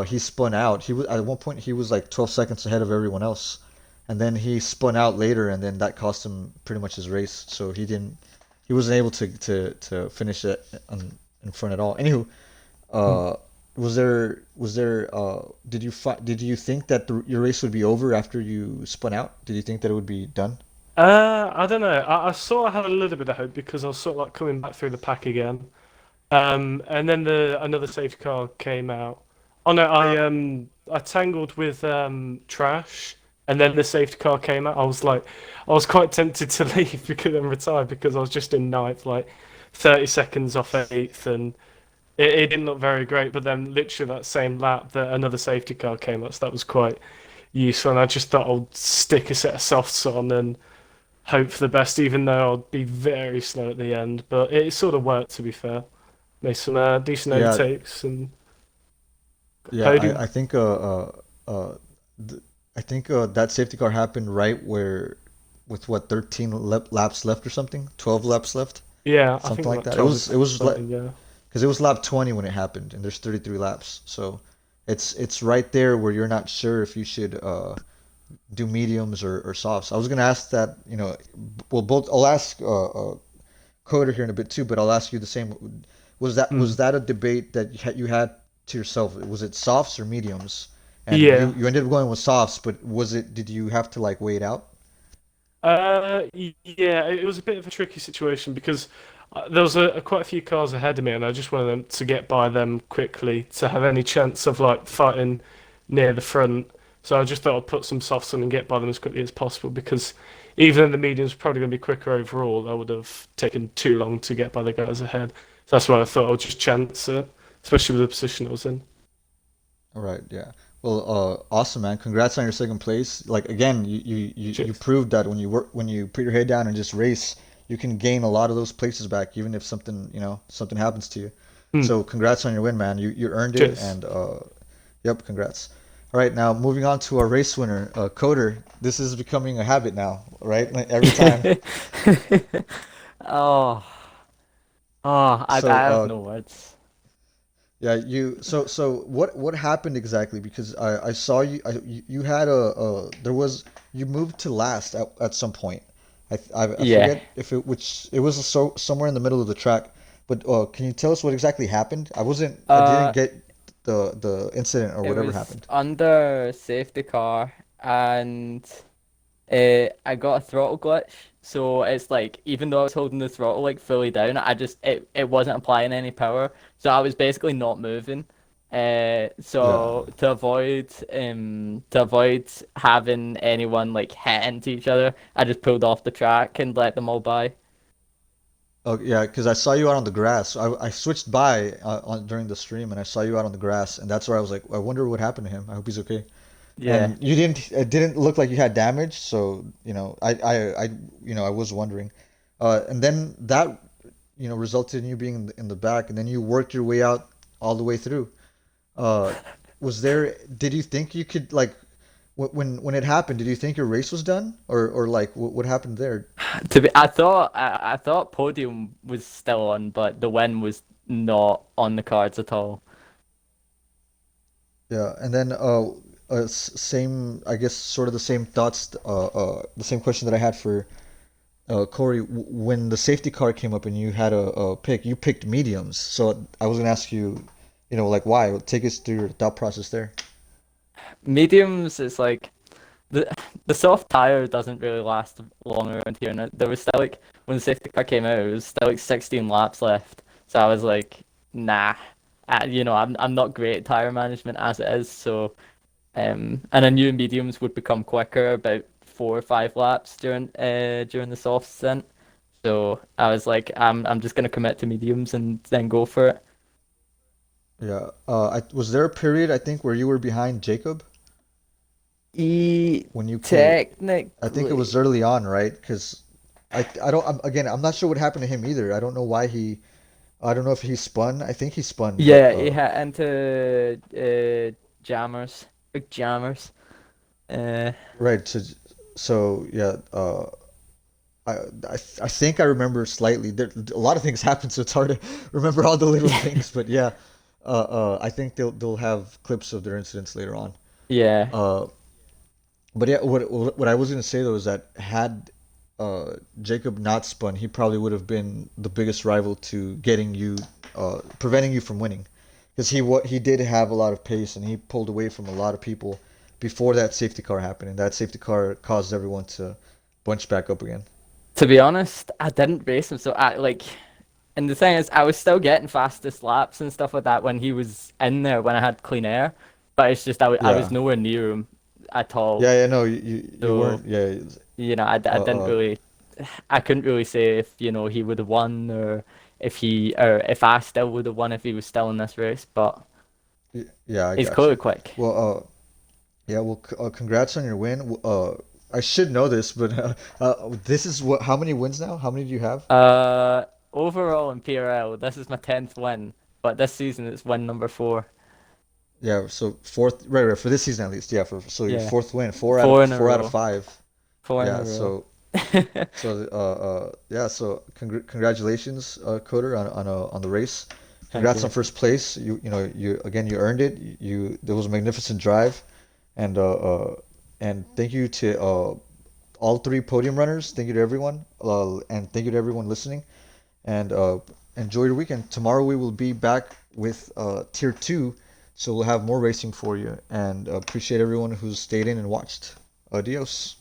he spun out. He was at one point he was like 12 seconds ahead of everyone else, and then he spun out later, and then that cost him pretty much his race. So he wasn't able to finish it in front at all. Anywho, uh, did you think that your race would be over after you spun out? Did you think that it would be done? I don't know. I sort of had a little bit of hope because I was sort of like coming back through the pack again. And then the another safety car came out. Oh no, I tangled with Trash, and then the safety car came out. I was quite tempted to leave because and retire because I was just in ninth, like 30 seconds off eighth, and it didn't look very great. But then literally that same lap, that another safety car came out, so that was quite useful. And I just thought I'd stick a set of softs on and hope for the best, even though I'd be very slow at the end. But it sort of worked, to be fair. Made some decent Yeah, overtakes and yeah. podium. I think uh th- I think that safety car happened right where with what 13 laps left or something, 12 laps left, Yeah, I think something like like that. It 12 was is it was like fine, yeah. because it was lap 20 when it happened, and there's 33 laps, so it's right there where you're not sure if you should do mediums or softs. I was gonna ask that, well, both. I'll ask Coder here in a bit too, but I'll ask you the same. Was Mm. that a debate that you had to yourself? Was it softs or mediums? And Yeah. you ended up going with softs, but was it? Did you have to like wait it out? Yeah, it was a bit of a tricky situation because there was quite a few cars ahead of me, and I just wanted them to get by them quickly to have any chance of like fighting near the front. So I just thought I'd put some softs on and get by them as quickly as possible because even though the medium's probably going to be quicker overall, I would have taken too long to get by the guys ahead. So that's why I thought I'd just chance it, especially with the position I was in. All right, yeah. Well, awesome, man. Congrats on your second place. Like again, you Cheers. proved that when you put your head down and just race, you can gain a lot of those places back, even if something happens to you. Hmm. So congrats on your win, man. You earned it, Cheers. and yep, congrats. All right, now moving on to our race winner, Coder. This is becoming a habit now, right? Like every time. Oh, I So have no words. yeah, what happened exactly? Because I saw you had there was you moved to last at some point. I Yeah. forget if it was somewhere in the middle of the track. But can you tell us what exactly happened? I didn't Uh, get the incident or it whatever was happened. under safety car, and I got a throttle glitch. So it's like even though I was holding the throttle like fully down, it wasn't applying any power. So I was basically not moving. Yeah. So to avoid having anyone like hit into each other, I just pulled off the track and let them all by. Oh yeah, because I saw you out on the grass. I switched by during the stream and I saw you out on the grass, and that's where I was like, I wonder what happened to him. I hope he's okay. Yeah. And you didn't it didn't look like you had damage, so I was wondering. And then that resulted in you being in the back, and then you worked your way out all the way through. Uh, did you think you could like when it happened, did you think your race was done, or like what happened there? I thought podium was still on, but the win was not on the cards at all. Yeah, and then same, I guess, sort of the same thoughts, the same question that I had for Corey. When the safety car came up and you had a pick, you picked mediums. So I was gonna ask you, like why? Take us through your thought process there. Mediums is like the the soft tire doesn't really last long around here, and there was still like when the safety car came out, it was still like 16 laps left. So I was like, nah, I'm not great at tire management as it is. So and I knew mediums would become quicker about 4 or 5 laps during the soft stint. So I was like, I'm just gonna commit to mediums and then go for it. Yeah. Was there a period I think where you were behind Jacob E when you pulled? I think it was technically, early on, right? Because I don't again, I'm not sure what happened to him either. I don't know why he. I don't know if he spun. I think he spun, but yeah, he hit into jammers, big jammers. Uh, right. So yeah. I, I think I remember slightly. A lot of things happen, so it's hard to remember all the little things. But yeah, I think they'll have clips of their incidents later on. yeah, Uh, but yeah, what I was gonna say though is that had Jacob not spun, he probably would have been the biggest rival to getting you, preventing you from winning, because he did have a lot of pace and he pulled away from a lot of people before that safety car happened, and that safety car caused everyone to bunch back up again. to be honest, I didn't race him, so I like. And the thing is, I was still getting fastest laps and stuff like that when he was in there when I had clean air, but it's just I was Yeah. nowhere near him at all. Yeah, yeah, no, you So weren't. Yeah, I didn't really, I couldn't really say if he would have won or if I still would have won if he was still in this race. But yeah, I he's got clearly you. quick. Well, yeah, well, congrats on your win. I should know this, but this is what? How many wins now? How many do you have? Uh, Overall in PRL, this is my 10th win, but this season it's win number 4. Yeah, so fourth, right, for this season at least. Yeah, for so your Yeah, fourth win, four in a four out of row. five. 4 in a Yeah, row. yeah, so congratulations, Coder, on the race. Thank Congrats on you. first place. You earned it. You There was a magnificent drive, and And thank you to all three podium runners. Thank you to everyone, and thank you to everyone listening. And enjoy your weekend. Tomorrow we will be back with Tier 2, so we'll have more racing for you. And appreciate everyone who's stayed in and watched. Adios.